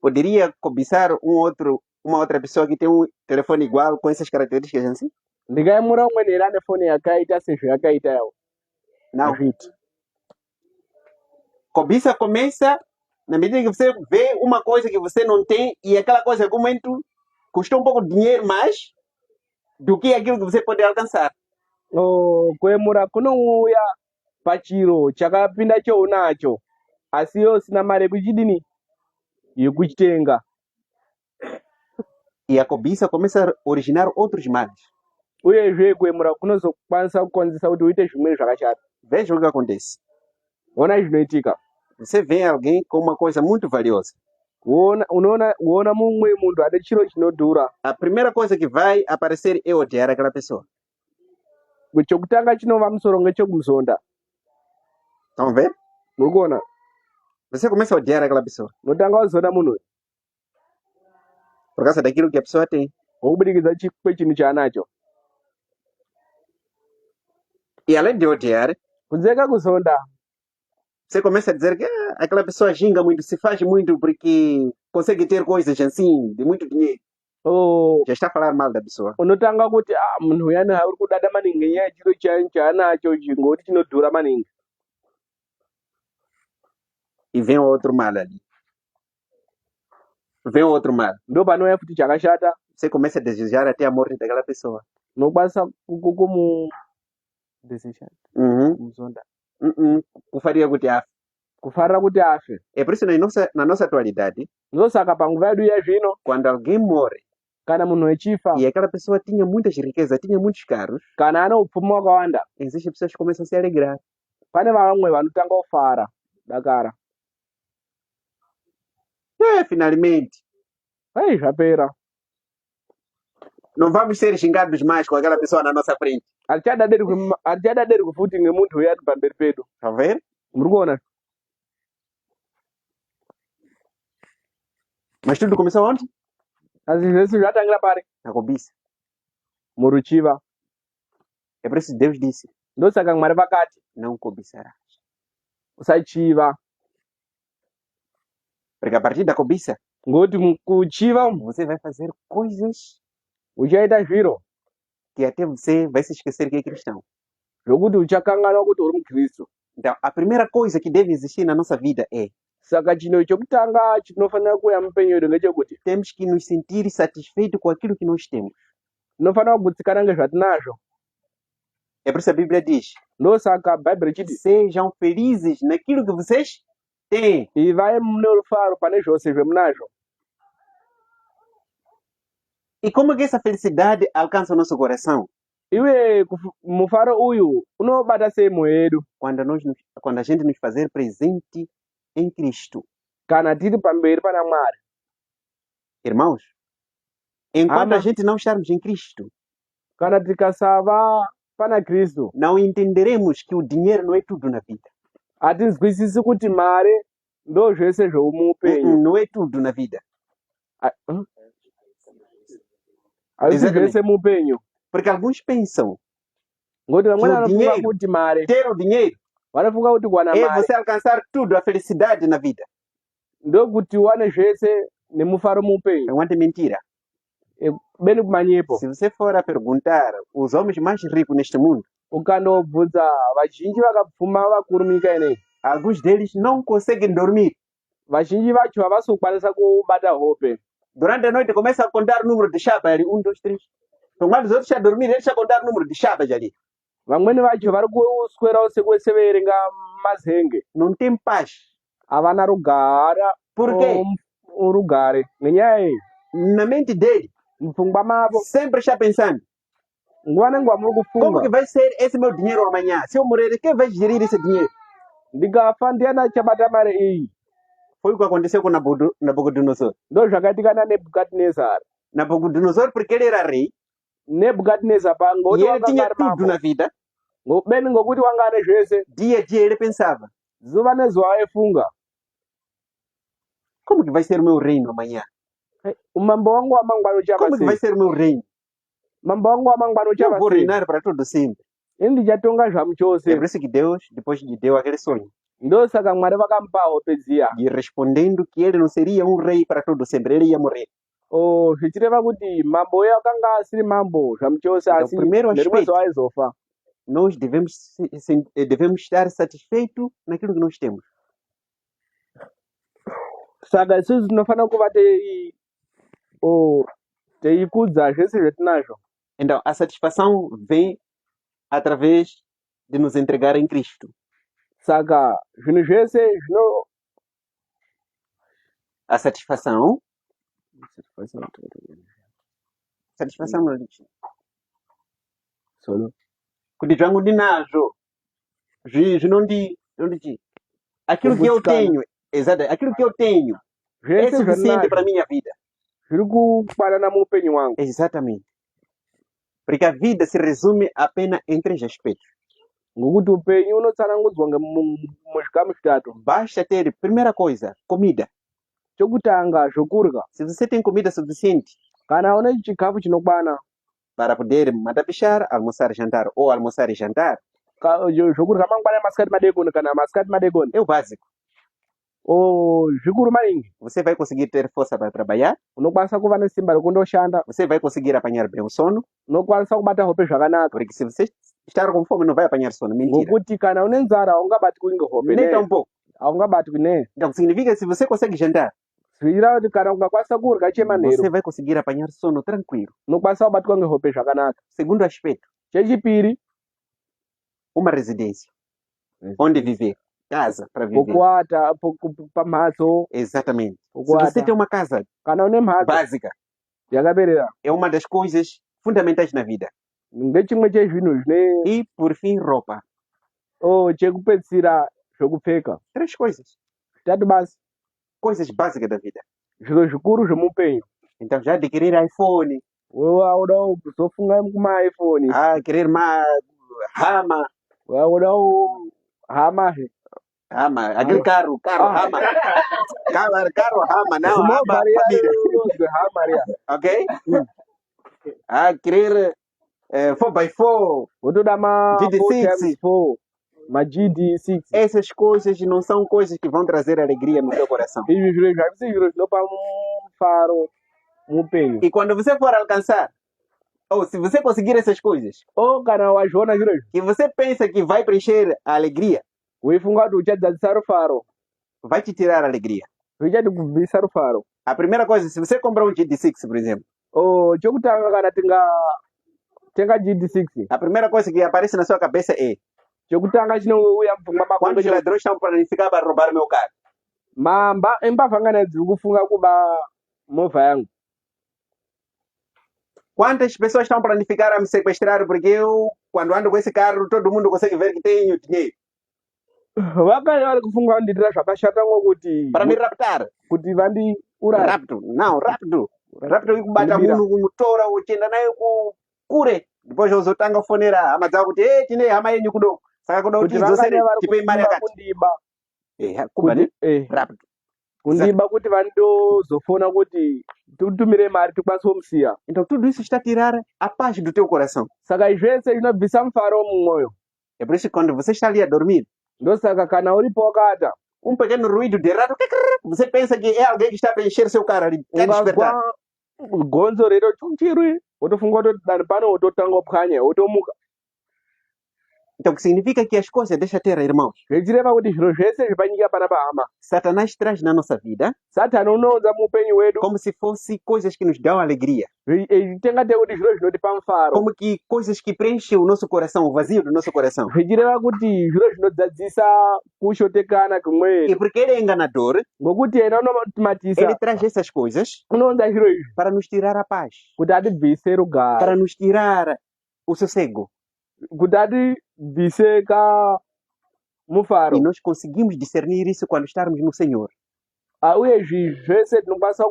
Poderia cobiçar uma outra pessoa que tem um telefone igual com essas características assim? Ndikaimura umweni here ane foni yakaita sezvo yakaita yawo. Não. Hazviti. Cobiça começa na medida que você vê uma coisa que você não tem e aquela coisa, como momento, custou um pouco de dinheiro mais do que aquilo que você pode alcançar. Kuemura kunouya pachiro chakapinda chounacho asi iwo usina mari yekuchidini yekuchitenga. E a cobiça começa a originar outros males. Uyezve kuemura kunozokwanisa kukonzesa kuti uite zvimweni zvakashata. Veja o que acontece. Ona zvinoitika. Você vê alguém com uma coisa muito valiosa. Unoona mumwe munhu ane chiro chinodhura. A primeira coisa que vai aparecer é odiar aquela pessoa. Chokutanga chinova musoro ngechekumuzonda. Estão vendo? Muri kuona? Você começa a odiar aquela pessoa. Unotanga kuzonda munhu Por causa daquilo que a pessoa tem. ngokubudikidza kwechinhu chaanacho. E além de odiar, Kunzeka kuzonda, você começa a dizer que aquela pessoa ginga muito, se faz muito porque consegue ter coisas assim, de muito dinheiro. Oh, Já está a falar mal da pessoa. unotanga kuti munhu uyani uri kudada maningi ngenyaya yechiro chaanacho ngoti chinodhura maningi. E vem outro mal ali. Vem outro mal. Ndo panouya futi chakashata, Você começa a desejar até a morte daquela pessoa. unokwanisa Uhum. kumuzonda, Kufaria kuti afe. kufarira kuti afe. É por isso na nossa atualidade, Ndosaka panguva yedu yazvino, quando alguém morre kana munhu echifa, e aquela pessoa tinha muitas riquezas, tinha muitos carros, kana ane upfumi hwakawanda, existem pessoas que começam a se alegrar. pane vamwe vanotanga kufara, dakara. Finalmente, Ei, zvapera. não vamos ser xingados mais com aquela pessoa na nossa frente. Hatichadadiri kufuti ngemuntu uya ari pamberi pedu. Tá vendo? Muri kuona? Mas tudo começou onde? Asi zvese zvatangira pari? Na cobiça. Muruchiva. É por isso que Deus disse, Ndosaka Mwari vakati, não cobiçarás. usachiva. Porque a partir da cobiça, Ngoti kuchiva você vai fazer coisas uchaita zviro que até você vai se esquecer que é cristão. zvokuti uchakanganwa kuti uri mukristu. Então, a primeira coisa que deve existir na nossa vida é Saka chino chokutanga chinofanira kuuya mupenyu yedu ngechekuti temos que nos sentir satisfeitos com aquilo que nós temos. tinofanira kugutsikana ngezvatinazvo. É por isso a Bíblia diz, Ndosaka bhaibheri chiti sejam felizes naquilo que vocês têm. ivai mune rufaro pane zvose zvemunazvo. E como que essa felicidade alcança o nosso coração? Iwe mufaro uyu unobata sei moyo yedu Quando a gente nos fazer presente em Cristo. kana tiri pamberi pana Mwari. Irmãos, enquanto Ama. a gente não estarmos em Cristo, Kana tikasava pana Kristu não entenderemos que o dinheiro não é tudo na vida. hatinzwisisi kuti mari ndo zvese zvomuupenyu. Não é tudo na vida. Hazvisi Exatamente. zvese muupenyu. Porque alguns pensam Ngoti vamweni que o vanofunga dinheiro, kuti mari, ter o dinheiro, vanofunga kuti kuwana é mari você alcançar tudo, a felicidade na vida. ndokuti uwane zvese nemufaro muupenyu. É uma mentira. Beni kumanyepo Se você for a perguntar os homens mais ricos neste mundo, ukandobvunza vazhinji vakapfuma vakuru munyika ineyi, alguns deles não conseguem dormir. vazhinji vacho havasi kukwanisa kubata hope. Durante a noite começa a contar o número de chapas ali, 1, 2, 3. Então, quando os outros já dormirem, eles já contar o número de chapas ali. Vamweni vacho vari kuswera usiku wese veerenga mazenge, Não tem paz. havana rugara. Por quê? Rugare ngenyaya yeyi Na mente dele, mupfungwa mavo sempre está pensando, nguva nenguva muri como que kufunga vai ser esse meu dinheiro amanhã? Se eu morrer, quem vai gerir esse dinheiro? ndikafa ndiani achabata mari iyi. Foi o que aconteceu com Nabucodonosor. Ndo zvakaitika naNebhukadhinezari. Nabucodonosor, porque ele era rei, Nebhukadhinezari e ngoti ele wanga tinha ari tudo mambo, na vida, beni ngokuti wanga ane zvese, dia a dia ele pensava, zuva nezuva aifunga, como que vai ser o meu reino amanhã? umambo wangu wamangwana uchava Como que vai sei, ser o meu reino? mambo wangu wamangwana Eu uchava vou sei, reinar para todo sempre. ini ndichatonga zvamu É chose. por isso que Deus, depois lhe deu aquele sonho, Ndosaka Mwari vakamupa hope dziya. e respondendo que ele não seria um rei para todo sempre, ele ia morrer. Zvichireva kuti mambo uya akanga asiri mambo zvamu chose, Então, asi primeiro nerimwe aspecto, zuva aizofa. nós devemos estar satisfeitos naquilo que nós temos. Saka isusu tinofanira kuva teikudza zvese zvetinazvo. Então, a satisfação vem através de nos entregar em Cristo. Saka zvinhu zvese zvino A satisfação não existe. Kuti zvangu ndinazvo zvinonditi aquilo que eu tenho, exato, aquilo que eu tenho é zvese suficiente para a zvatinazvo minha vida. zviri kukwanana muupenyu hwangu. Exatamente. Porque a vida se resume apenas em 3 aspectos. Ngokuti upenyu unotsanangudzwa muzvikamu zvitatu. Basta ter, primeira coisa, comida. Chokutanga zvokurya. Se você tem comida suficiente Kana une chikafu chinokwana, para poder matapichar, almoçar e jantar, ou almoçar e jantar, zvokurya mangwana masikati madekoni kana masikati madekoni, é o básico. Zvikuru maningi. Você vai conseguir ter força para trabalhar, Unokwanisa kuva nesimba rekundoshanda. você vai conseguir apanhar bem o sono, Unokwanisa kubata hope zvakanaka. porque se você estar com fome não vai apanhar sono, mentira. Ngokuti kana une nzara aungabatwi ngehope Nem ne. tão pouco. Aungabatwi ne. Então significa que se você consegue jantar, Zvichira kuti kana ungakwanisa kurya chemanheru você vai conseguir apanhar sono tranquilo. unokwanisa kubatwa ngehope zvakanaka. Segundo aspecto, Chechipiri, uma residência, onde viver, casa para viver. pokuata pamhatso. Exatamente. Se Pokuata. você tem uma casa Kana une mhatso básica, yakaperera é uma das coisas fundamentais na vida. ngechimwe chezvinhu zvine E por fim, roupa. chekupedzisira zvokupfeka. 3 coisas. Zvitatu basi Coisas básicas da vida. zviro zvikuru zvemupenyu. Então já adquirir iPhone, Wewe wauda kuzofunga kumaiphone, querer uma Rama, wauda hamahe aquele carro, Rama. Carro Rama, não, Rama, família. hamaria Ok? Querer 4x4, wotoda GD6. ma GD6. essas coisas não são coisas que vão trazer alegria no seu coração. Izvi zviro zvavisi zviro zvinopa mufaro mupenyu. E quando você for alcançar, ou se você conseguir essas coisas, Kana wazviona zviro izvi que você pensa que vai preencher a alegria, weifunga kuti uchadzadzisa rufaro, vai te tirar a alegria. zvichati kubvisa rufaro. A primeira coisa, se você comprar um GD6, por exemplo, Chokutanga kana tenga GD6, a primeira coisa que aparece na sua cabeça é: chokutanga chinouya mupfungwa mako quantos ladrões estão planificando para roubar meu carro? embavhangana dziri kufunga kuba movha yangu. Quantas pessoas estão planificando a me sequestrar porque eu, quando ando com esse carro, todo mundo consegue ver que tenho dinheiro Vakanga vari kufunga kunditira zvakashata ngokuti para me raptar. kuti vandiuraya. Rapto, não, rapto. Rapto ikubata Kundibira. munhu kumutora uchienda naye kure, depois uzotanga kufonera hama dzako kuti tine hama yenyu kudo, saka kuda kuti Kuti vakanga idzosere vari tipe mari yakati. kundiba Kuba ne kuti rapto. kundiba kuti vandozofona kuti tikutumire mari tikwanise kumusiya. Então tudo isso está a tirar a paz do teu coração. Saka izvi zvese zvinobvisa mufaro mumwoyo. É por isso que quando você está ali a dormir, Ndosaka kana uripo wakata pequeno ruído de rato, você pensa que é alguém que está a preencher seu carro ali, quer despertar. ungazwa gonzo reto chiri wotofunga kuti dani pano wototanga kupwanya wotomuka. Então o que significa que as coisas, deixa ter, irmãos, Zvichireva kuti zviro zvese zvepanyika panapa hama, Satanás traz na nossa vida Satani unounza muupenyu hwedu como se fossem coisas que nos dão alegria, zvichitengate kuti zviro zvinotipa mufaro, como que coisas que preenchem o nosso coração, o vazio do nosso coração. zvichireva kuti zviro zvinodzadzisa kushotekana E kumweni, porque ele é enganador, ngokuti yena unotimatisa ele traz essas coisas unounza zviro izvi para nos tirar a paz, kuti atibvise rugare, para nos tirar o sossego. kuti atibvise mufaro. E nós conseguimos discernir isso quando estarmos no Senhor. Uye zvinhu zvese tinokwanisa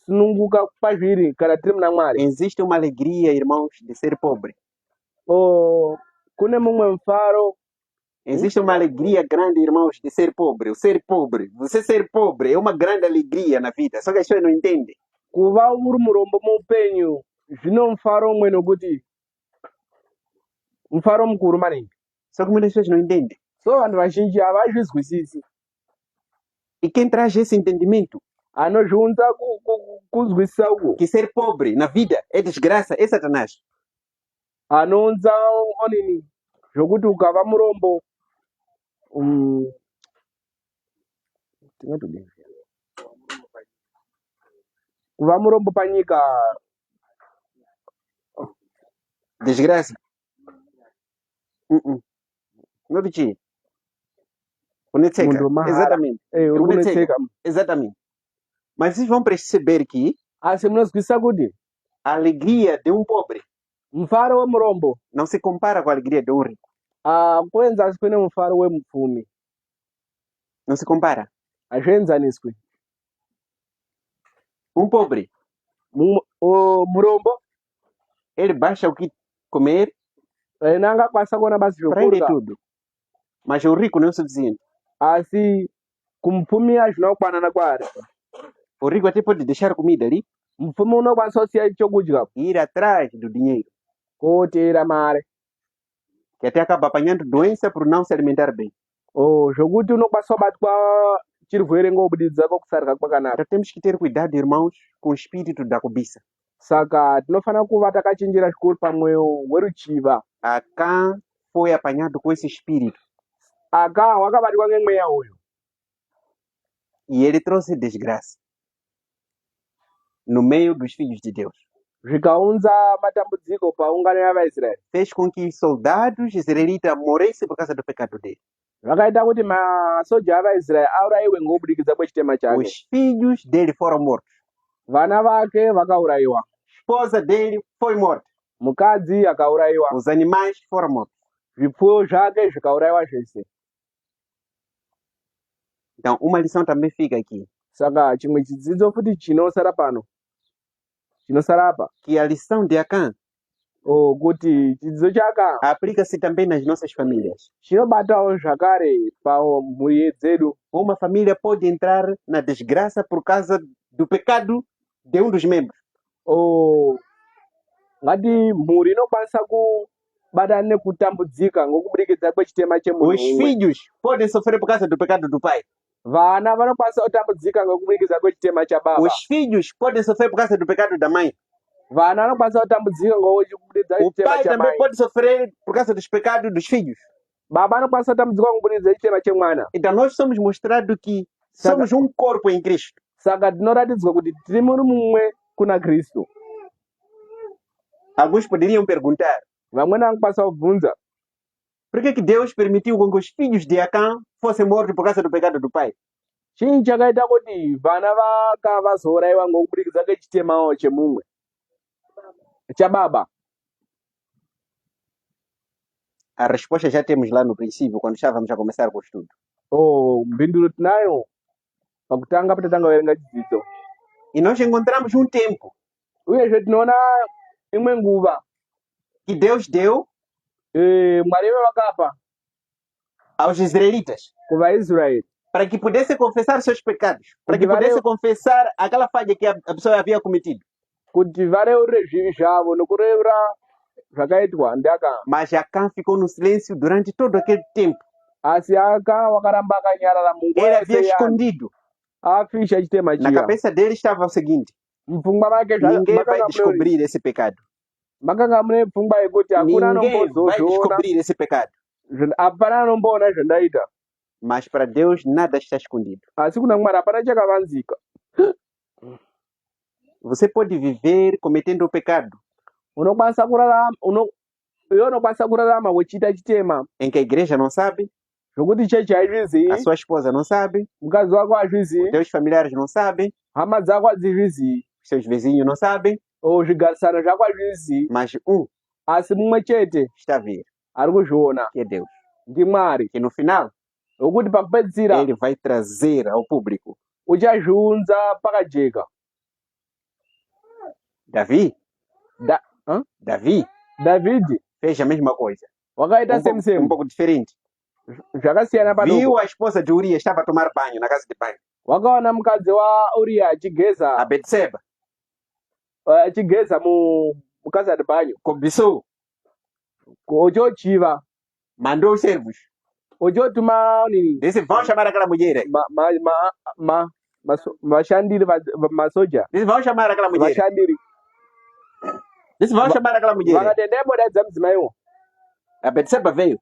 kusununguka pazviri kana tiri muna Mwari. Existe uma alegria, irmãos, de ser pobre. Kune mumwe mufaro, Existe uma alegria grande, irmãos, de ser pobre. O ser pobre. Você ser pobre é uma grande alegria na vida. Só que as pessoas não entendem. kuva uri murombo muupenyu zvine mufaro umwe nokuti mufaro mukuru maningi. Só que muitas pessoas não entendem. So vanhu vazhinji havazvizwisisi. E quem traz esse entendimento, Anozviunza kuzwisisa uko, que ser pobre na vida é desgraça, é Satanás. anounza onini zvokuti ukava murombo tingatodini, kuva murombo panyika Desgraça. Não te Unetseka. munhu wemahara. Exatamente. Uri kunetseka. Exatamente. Mas vocês vão perceber que Asi munozwisisa kuti a alegria de um pobre mufaro wemurombo não se compara com a alegria de um rico. hakuenzasi kwene mufaro wemupfumi, Não se compara. hazvienzaniswi. Um pobre, Murombo ele baixa o que comer, ena angakwanisa kuona basi para ele é zvokurya, tudo. Mas o rico não é o suficiente. asi kumupfumi hazvina kukwanana kwaari. O rico até pode deixar comida ali Mupfumi unokwanisa kusiya chokudya e ir atrás do dinheiro, koteera mare, que até acaba apanhando doença por não se alimentar bem. zvokuti unokwanisa kubatwa chirwere ngokubudikidza kwokusarya kwakanaka. Então temos que ter cuidado, irmãos, com o espírito da cobiça. Saka tinofanira kuva takachenjera zvikuru pamweyo weruchiva. Acã foi apanhado com esse espírito Aka wakabatwa ngemweya uyu e ele trouxe desgraça no meio dos filhos de Deus. zvikaunza matambudziko paungano yavaisraeri. Fez com que soldados israelitas morressem por causa do pecado dele. Zvakaita kuti masoja avaisraeri aurayiwe ngokubudikidza kwechitema chake. Os filhos dele foram mortos. Vana vake vakaurayiwa, Esposa dele foi morta. mukadzi akaurayiwa, Os animais foram mortos. zvipfuyo zvake zvikaurayiwa zvese. Então, uma lição também fica aqui. Saka chimwe chidzidzo futi chinosara pano, chinosara apa, Que a lição de Acã kuti chidzidzo chaka aplica-se também nas nossas famílias. chinobatawo zvakare pamhuri dzedu. Uma família pode entrar na desgraça por causa do pecado de um dos membros. Ngati mhuri inokwanisa kubatana nekutambudzika ngokubudikidza kwechitema chemunhu Os umwe. filhos podem sofrer por causa do pecado do pai. Vana vanokwanisa kutambudzika ngokubudikidza kwechitema chababa. Os filhos podem sofrer por causa do pecado da mãe. Vana vanokwanisa kutambudzika ngokubudikidza O kwechitema pai também chamai. pode sofrer por causa dos pecados dos filhos. Baba anokwanisa kutambudzika ngokubudikidza chitema chemwana. Então nós somos mostrados que somos um corpo em Cristo. Saka tinoratidzwa kuti tiri muri mumwe kuna Kristu. Alguns poderiam perguntar, Vamweni vanokwanisa kubvunza por que Deus permitiu com que os filhos de Acã fossem mortos por causa do pecado do pai? chii chakaita kuti vana vazourayiwa ngokubudikidza kwechitema chemumwe chababa. A resposta já temos lá no princípio, quando estávamos a começar com o estudo. Mphinduro tinayo pakutanga patatanga kuverenga chidzidzo. E nós encontramos um tempo Uyezve tinoona imwe nguva que Deus deu Mwari vakapa aos israelitas kuvaisraeri para que pudessem confessar seus pecados, para que Porque pudessem valeu. confessar aquela falha que a pessoa havia cometido. kuti vareurire zvivi zvavo nokureura zvakaitwa ndiAkani. Mas Acã ficou no silêncio durante todo aquele tempo. Asi wakaramba akanyarara munguva Ele havia yese yani escondido. afisha chitema Na chiya. cabeça dele estava o seguinte: Mupfungwa make ninguém vai descobrir esse pecado. makanga mune pfungwa yekuti hakuna Ninguém vai anombozozviona, descobrir esse pecado. hapana anomboona zvandaita. Mas para Deus nada está escondido. Asi kuna Mwari hapana chakavanzika. Você pode viver cometendo o pecado Unokwanisa kurarama, iwe unokwanisa kurarama wechiita chitema em que a igreja não sabe, zvokuti chechi haizvizii, a sua esposa não sabe, mukadzi wako hazvizii, teus familiares não sabem, hama dzako hadzizvizii, seus vizinhos não sabem, zvigarisano zvako hazvizii, mas asi mumwe chete está a ver, ari kuzviona, que é Deus. ndiMwari, Que no final wekuti pakupedzisira ele vai trazer ao público. uchazviunza pakajeka. Davi Dhavhidhi fez a mesma coisa, wakaita um same pouco diferente. zvakasiyana padoko. Viu a esposa de Urias, estava a tomar banho na casa de banho, Wakaona mukadzi waUria achigeza a Betseba, mukasari banyu, cobiçou, ochochiva, mandou os servos, ochotuma nini disse: vão chamar aquela mulher aí. vashandiri masoja Disse: vão chamar aquela mulher. vashandiri Disse: vão chamar aquela mulher. vakati endai modaidza mudzimaiwo. A Betseba veio,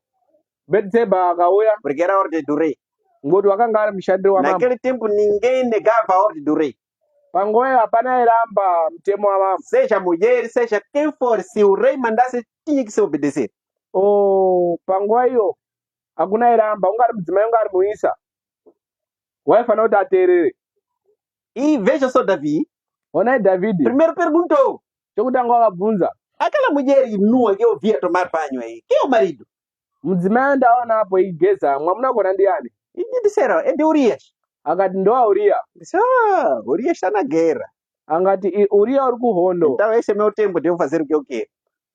Betseba akauya porque era a ordem do rei. ngoti wakanga ari mushandiri wamambo. Naquele tempo ninguém negava a ordem do rei. Panguvayo hapana airamba mutemo wamambo. Seja mulher, seja quem for, se o rei mandasse, tinha que se obedecer. Panguva iyo hakuna airamba, ungari mudzimai ungari muisa, waifanira kuti ateerere. E veja só Davi, Onai Dhavhidhi primeiro perguntou: chokutanga wakabvunza, aquela mulher nua que eu via tomar banho aí, quem é o marido? mudzimai andaona apo eigeza mwamunagona ndiani? E disseram: é de Urias. Akati ndowaUria. Disse: Urias está na guerra. Angati Uria uri kuhondo, Então esse é meu tempo de eu fazer o que eu quero.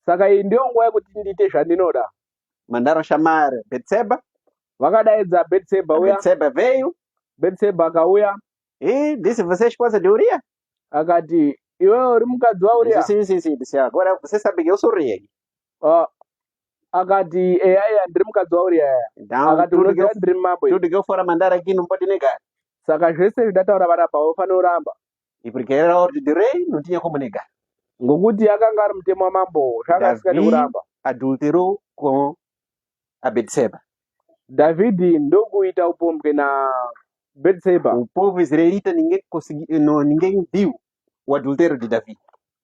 saka iyi ndiyo nguva yekuti ndiite zvandinoda. Mandaram chamar Betseba. Vakadaidza Betseba A uya, Betseba veio Betseba akauya e disse: você é esposa de Urias? akati iwewe uri mukadzi waUria. Disse: sim. Disse: agora você sabe que eu sou rei. akati eya ndiri mukadzi wauriya Então, akati unoziva ndiri mumambo tudo que eu for a mandar aqui não pode negar. saka zvese zvindataura panapa ufanira kuramba E porque era ordem de rei, não tinha como negar. ngokuti akanga ari mutemo wamambo zvanga asikadi Davi kuramba. adulterou com a Betseba. Dhavhidhi ndokuita upombwe na Betseba. O povo israelita ninguém conseguiu, não, ninguém viu o adultério de Davi.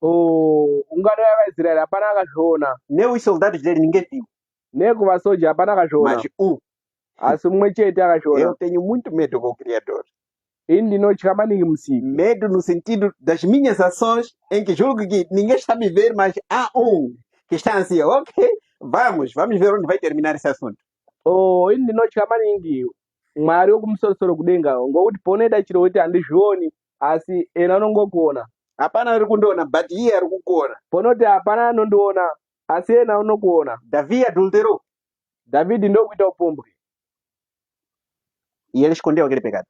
Ungano yavaisraeri hapana akazviona, Nem os soldados dele ninguém viu. nekuvasoja hapana akazviona, Mas asi mumwe chete eu akazviona. tenho muito medo com o Criador. Ini ndinotya maningi Musiki. Medo no sentido das minhas ações, em que julgo que ninguém está me ver, mas há que está assim, ok, vamos ver onde vai terminar esse assunto. Ini ndinotya maningi Mwari wekumusoro kudenga, ngokuti paunoita chiro kuti handizvioni, asi ena unongokuona. Hapana ari kundiona, but iye ari kukuona. Ponoti hapana anondiona, asi ena unokuona. Davi adulterou. Dhavhidhi ndokuita upombwe, E ele escondeu aquele pecado.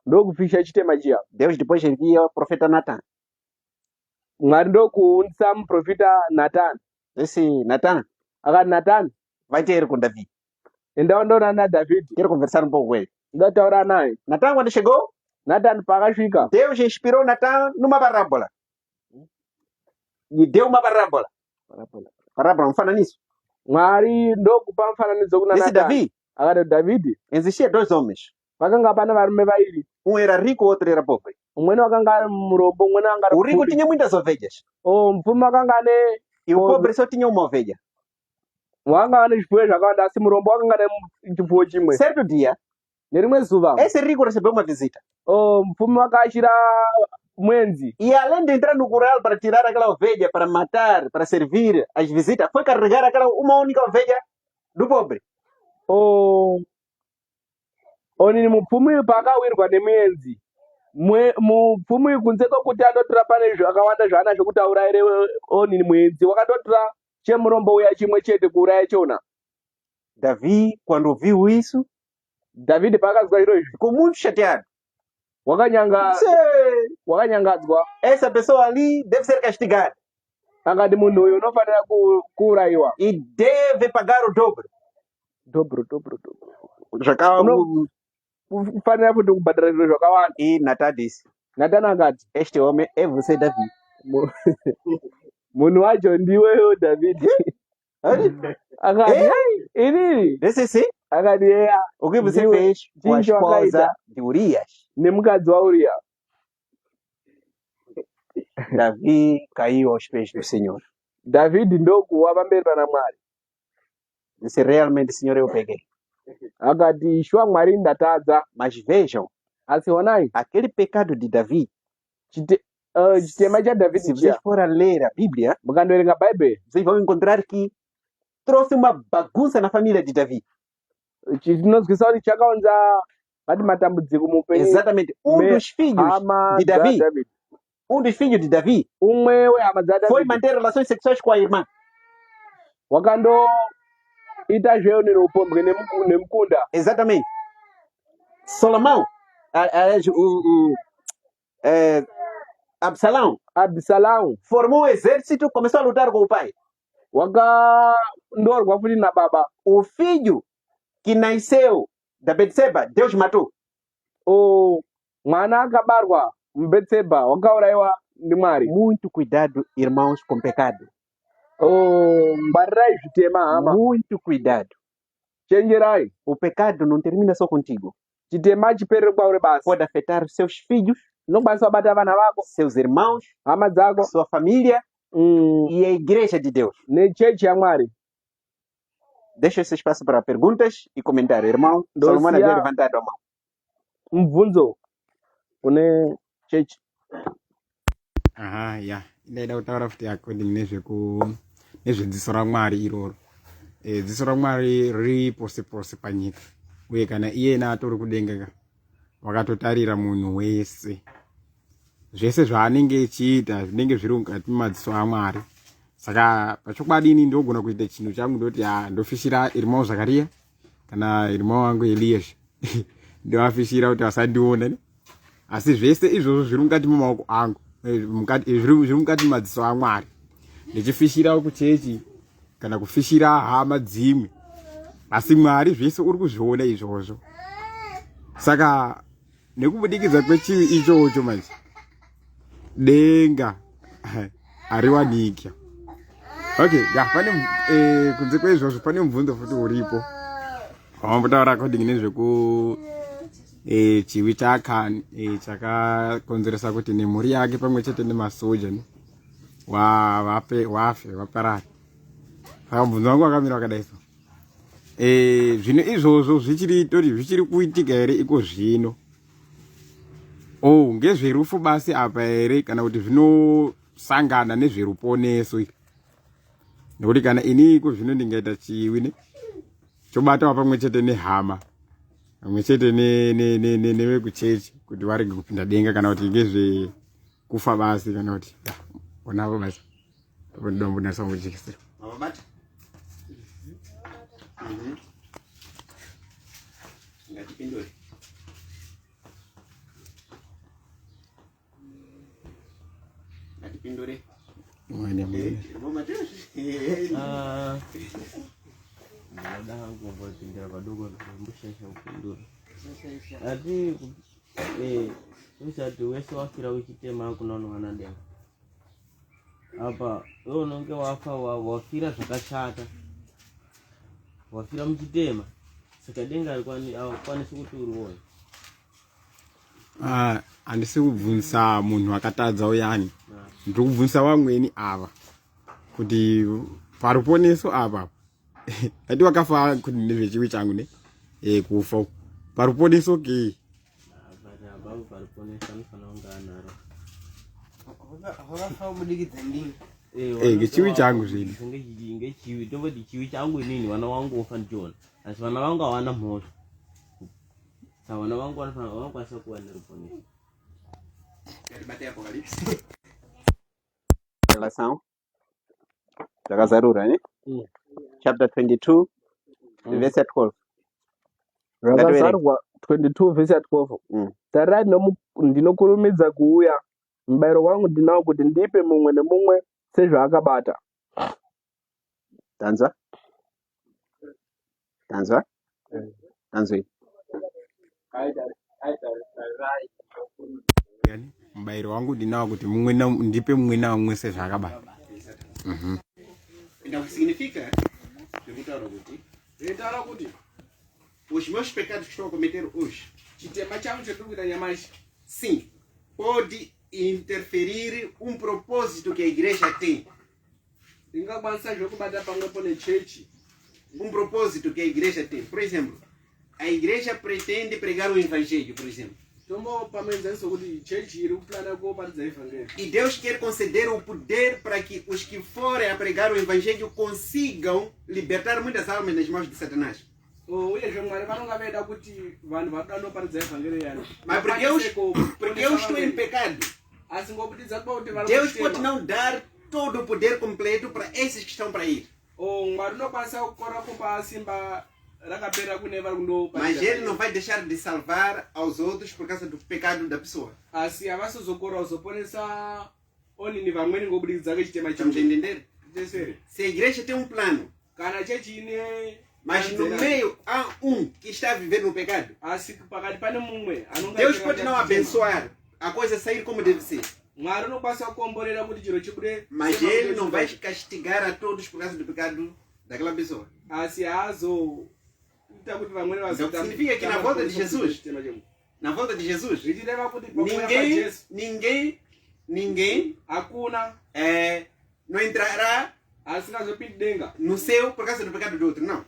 ndokufisha chitema chiya. Deus depois envia o profeta Natan. Mwari ndokuunza muprofita Natani. Esse Natan Akati Natani, vai ter com Davi. enda undoona naDhavhidhi, Quero conversar pouco com ele. ndataura naye. Natan, quando chegou, Natani pakasvika, Deus inspirou Natan numa parábola. E deu uma parábola. Parábola, não fala nisso. Mwari ndokupa mufananidzo kuna Esse Natani. Davi, Akati Dhavhidhi, existia dois homens. pakanga pana varume vairi, Um era rico, o outro era pobre. umweni wakanga ari murombo, umweni anga ari O rico mupfumi. tinha muitas ovelhas. Mupfumi wakanga ane E o Pobre. pobre só tinha uma ovelha. wanga ane zvipfuwo zvakawanda, asi murombo wakanga ane chipfuwo chimwe. Certo dia, Nerimwe zuva esse rico recebeu uma visita. mupfumi wakaashira mwenzi, E além de entrar no curral para tirar aquela ovelha, para matar, para servir as visitas, foi carregar aquela uma única ovelha do pobre. onini mupfumi paakawirwa nemuenzi, mupfumi kunze kwokuti andotora pane zvakawanda zvaanazvo kuti aurayire onini muenzi, wakandotora chemurombo uya chimwe chete kuuraya chona. Davi, quando ouviu isso, Dhavhidhi paakazwa zviro izvi ficou muito chateado. wakanyangadzwa, Essa pessoa ali deve ser castigada akati munhu uyu unofanira kuurayiwa. e deve pagar o dobro. Dobro. Já Ufanira futi kubhadhara zviro zvakawanda. E Natan disse: Natani akati, este homem é você, Davi. munhu wacho ndiweyo Dhavhidhi. Akati, "Hai, inini?" Disse sim. Akati, "Eya, O que você Digo, fez com a digo, esposa Akaida. de Urias? nemukadzi wauriya." Davi caiu aos pés do Senhor. Dhavhidhi ndokuwa pamberi pana Mwari. Disse: realmente, Senhor, eu peguei. Akati, shuwa Mwari ndatadza, Mas vejam, asi onai aquele pecado de Davi, chitema cha se Dhavhidhi vocês chiya, forem ler a Bíblia, mukandoerenga Bhaibheri, vocês vão encontrar que trouxe uma bagunça na família de Davi. tinozwisa kuti chakaunza vati matambudziko muupenyu Exatamente. Dos filhos hama de Davi, dzaDhavhidhi. dos filhos de Davi, Umwe wehama foi dzaDhavhidhi manter relações sexuais com a irmã. wakandoita zveonero upombwe nemukunda. Exatamente. Salomão, Absalão, Abisalamu formou um exército, começou a lutar com o pai. wakandorwa futi nababa. O filho que nasceu da Betseba, Deus matou. Mwana akabarwa muBetseba wakaurayiwa ndi Mwari. Muito cuidado, irmãos, com pecado. Ngwarirai zvitema hama, Muito cuidado. chenjerai. O pecado não termina só contigo. Chitema chiperere kwauri basi, Pode afetar seus filhos, unokwanisa kubata vana vako, seus irmãos, hama dzako, sua família e a igreja de Deus. nechechi yaMwari. Deixa esse espaço para perguntas e comentários. Irmão, Doce, Salomão havia ah. levantado a mão. Mubvunzo une chechi. Aha, ya ndaida kutaura futi according nezvedziso raMwari iroro. Dziso raMwari riri pose pose panyika, uye kana iyena atori kudenga wakatotarira munhu wese, zvese zvaanenge echiita zvinenge zviri mukati memadziso aMwari. Saka pachokwadi ndogona kuita chinhu changu ndoti ndofishira irmão Zakaria kana irmão wangu Elias ndovafishira kuti vasandiona, asi zvese izvozvo zviri mukati memaoko angu, zviri mukati memadziso aMwari, ndichifishira kuchechi kana kufishira hama dzimwe, asi Mwari zvese uri kuzviona izvozvo. Saka nekubudikidza kwechivi ichocho manje denga ariwanikya. Okay, ya pane kunze kwezvozvo pane mubvunzo futi uripo wambotaura according nezveku chiwi chakakonzeresa kuti nemhuri yake pamwe chete nemasoja vaparara. Saka mubvunzo wangu wakamira wakadai so. Zvino izvozvo zvichiri kuitika here iko zvino? Ngezverufu basi apa here kana kuti zvinosangana nezveruponeso? Nekuti kana ini iko zvino ndingaita chiwi chobatawo pamwe chete nehama, pamwe chete nevekuchechi kuti varege kupinda denga, kana kuti ngezvekufa basi, kana kuti onavo basi dombo nasamujikisira Mababata. Ngatipindure. Ngatipindure. Nada hangu kupindira padogo mbushasha kupindura. Ati usati wese wafira uchitema kuna unowana denga. Apa wewe unonge wafa wafira zvakashata. Wafira muchitema. Saka denga alikuwanisi kuti urione. Handisi kubvunza munhu akatadza uyani. Ndiri kubvunza vamweni ava kuti paruponeso apa ati wakafa kuti nezvechiwi changu ne kufa paruponeso ke Babu paruponeso anofana kunga anaro. Wakafa kubudikidza ndini? Ngechiwi changu zvino. Ngechiwi tobati chiwi changu inini vana vangu wafa ndichona. Asi vana vangu hawana mhosva. Saka vana vangu vanokwanisa kuva neruponeso. Ngatibate Apocalypse. Relação. Zvakazarura ne? Chapter 22 verse 12. Zvakazarurwa 22 verse 12. Tarirai ndinokurumidza kuuya, mubayiro wangu ndinawo kuti ndipe mumwe nemumwe sezvaakabata. Tanzwa? Tanzwi. Mubayiro wangu ndinawo kuti ndipe mumwe namumwe sezvaakabata. Então, significa, perguntaram kuti os meus pecados que estou a cometer hoje, sim, pode interferir propósito que a igreja tem. Propósito que a igreja tem. Por exemplo, a igreja pretende pregar o evangelho, por exemplo. E Deus quer conceder o poder para que os que forem a pregar o evangelho consigam libertar muitas almas das mãos de Satanás. Mas porque eu estou em pecado, Deus pode não dar todo o poder completo para esses que estão para ir. Mas ele não vai deixar de salvar aos outros por causa do pecado da pessoa. Estamos a entender? Se a igreja tem um plano, mas no meio há um que está a viver no pecado, Deus pode não abençoar a coisa sair como deve ser. Mas ele não vai castigar a todos por causa do pecado daquela pessoa. Então significa que na volta de Jesus, ninguém não entrará no céu por causa do pecado do outro, não.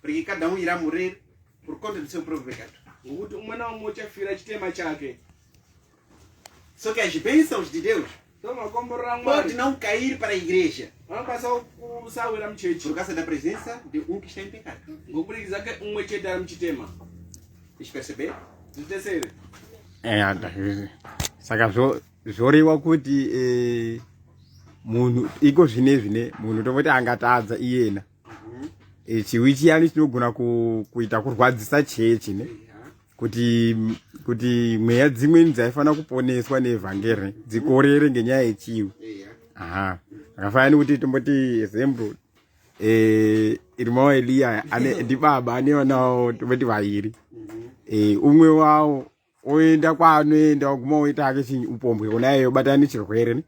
Porque cada um irá morrer por conta do seu próprio pecado. Só que as bênçãos de Deus pode não cair para a igreja por causa da presença de um que está em pecado. Vocês perceberam? Saka zvoreva kuti munhu iko zvine munhu tovoti angatadza iyena chiwi chiyani chinogona kuita kurwadzisa chechi ne kuti mweya dzimweni dzaifanira kuponeswa neevhangeri dzikorere ngenyaya yechiwi. akafanira kuti tomboti example irmão Elia ndi baba ane vana vavo tomboti vaviri umwe wavo oenda kwaanoenda kuguma oita ake upombwe kona iyeyo obatana nechirwere ne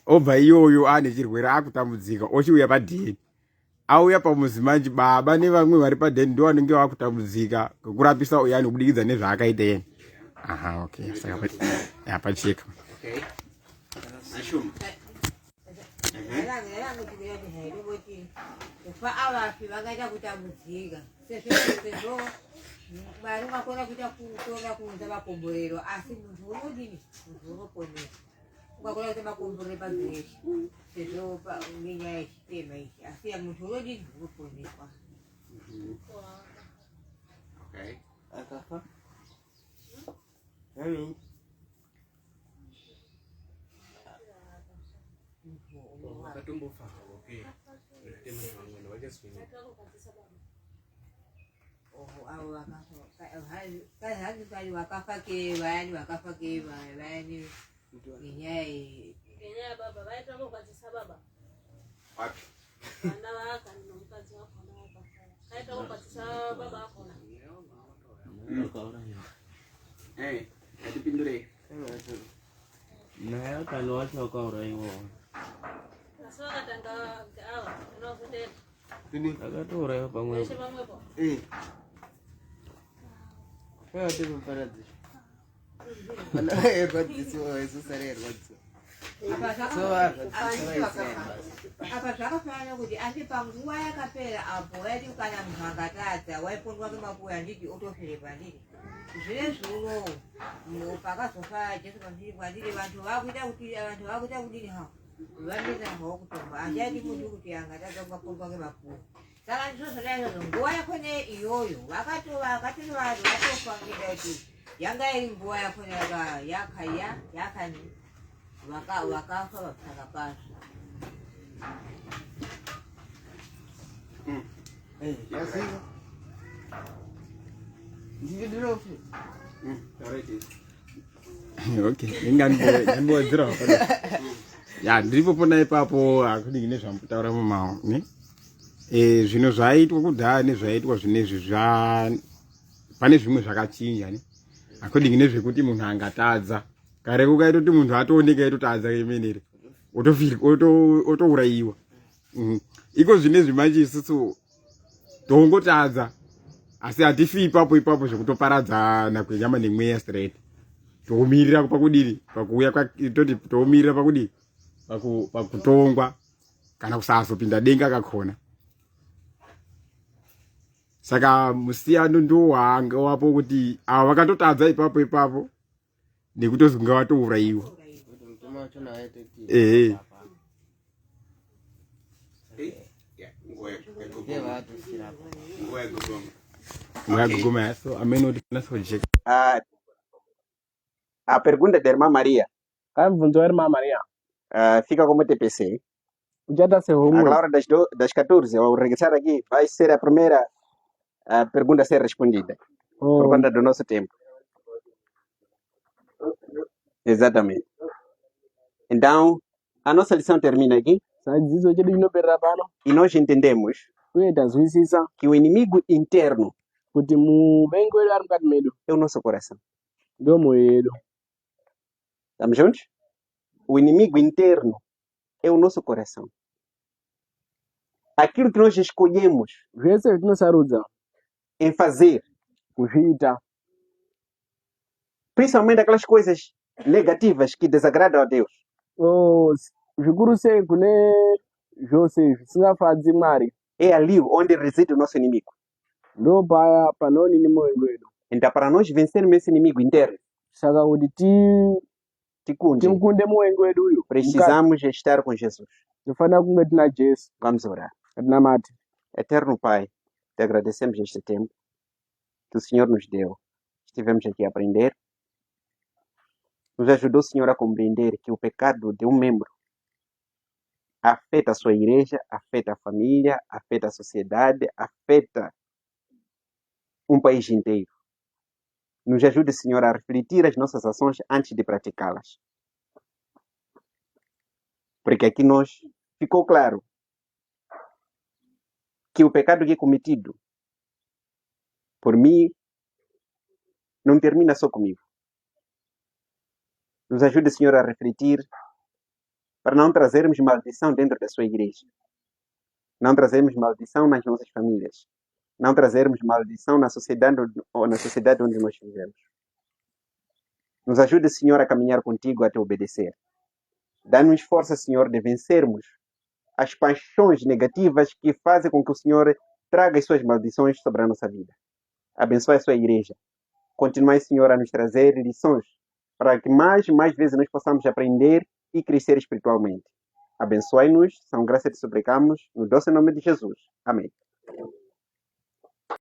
obva iyoyo ane chirwere akutambudzika ochiuya padheni auya pamuzi manje baba nevamwe vari padheni ndo vanenge vakutambudzika ngokurapisa uyani kubudikidza nezvaakaita yeni. Aha, okay, saka yapacheka. Okay. Ashuma. Kufa avafi vakaita kutambudzika sezvo Mwari ungakwenda kuita kutonga kuunza makomborero asi muntu unodini muntu unoponesa ungakwenda kuita makomborero pazveshe sezvo ngenyaya yechitema ichi asi muntu unodini unoponeswa. Okay. Akafa? Avo vakafa wakafa ke vayani vakafa ke vayani ngenyaya baba vaita kukwatisa baba Wapi? vana vaka nomukadzi wakona wakafa kaita kukwatisa baba akona Atipindure. naye akani wacho wakauraiwa asi vakatanga ava unovutera akatouraiwa pamwepo veshe pamwepo Paradise. apa zvakafanana kuti asi panguva yakapera apo waiti kana munhu angatadza waipondwa ngemapuwe handiti otofire pandiri zvinezvi unowu pakazofa Jesu pandiri vantu vakuita kudini havo vanoita hawo kutomba handiati muntu kuti angatadza kungapondwa ngemapuwe saka ndizvozvodaizvozvo nguva yakone iyoyo vakatoni vanhu vatofa ngenda kuti yanga iri nguva yakone yakani vakafa vapsaka pazvo. Okay, inganibodzera ya ndiripo pona ipapo akudingi nezvamutaura mumao ne zvino zvaitwa kudhaya nezvaitwa zvinezvi pane zvimwe zvakachinja ne akudingi nezvekuti munhu angatadza kare kukaita kuti munhu atooneka eitotadza kemenere otouraiwa iko zvinezvi manje isusu tongotadza asi hatifi ipapo zvekutoparadzana kwenyama nemweya straight toumirira pakudini pakuuya toti toumirira pakudini pakutongwa kana kusazopinda denga kakona. Saka musiyano ndo wanga wapo kuti ava vakatotadza ipapo nekutozunga watouraiwa. So a pergunta da irmã Maria Kamvunzo wa irmã Maria fica como TPC. uchata A sehomwe hora das 14, ao regressar aqui, vai ser a primeira pergunta a ser respondida, por conta do nosso tempo. Exatamente. Então, a nossa lição termina aqui sadzidzo chedu chinoperera pano e nós entendemos uye tazwisisa que o inimigo interno kuti muvengi wedu ari mukati medu é o nosso coração. ndo moyo yedu. Estamos juntos? O inimigo interno é o nosso coração. Aquilo que nós escolhemos zvese zvetinosarudza em fazer, kuzviita principalmente aquelas coisas negativas que desagradam a Deus, zvikuru sei kune zvose zvisingafadzi Mwari é ali onde reside o nosso inimigo. ndo paya panoonini moyo wedu. Então, para nós vencermos esse inimigo interno, Saka kuti timukunde muvengi wedu uyu precisamos estar com Jesus. tofanira kunge tina Jesu Vamos orar. katinamati. Eterno Pai, te agradecemos este tempo que o Senhor nos deu. Estivemos aqui a aprender. Nos ajudou, Senhor, a compreender que o pecado de um membro afeta a sua igreja, afeta a família, afeta a sociedade, afeta um país inteiro. Nos ajude, Senhor, a refletir as nossas ações antes de praticá-las. Porque aqui nós ficou claro que o pecado que é cometido por mim não termina só comigo. Nos ajude, Senhor, a refletir para não trazermos maldição dentro da sua igreja. Não trazermos maldição nas nossas famílias. Não trazermos maldição na sociedade onde nós vivemos. Nos ajude, Senhor, a caminhar contigo até obedecer. Dá-nos força, Senhor, de vencermos as paixões negativas que fazem com que o Senhor traga as suas maldições sobre a nossa vida. Abençoe a sua igreja. Continue, Senhor, a nos trazer lições para que mais e mais vezes nós possamos aprender e crescer espiritualmente. Abençoe-nos, são graças que suplicamos, no doce nome de Jesus. Amém.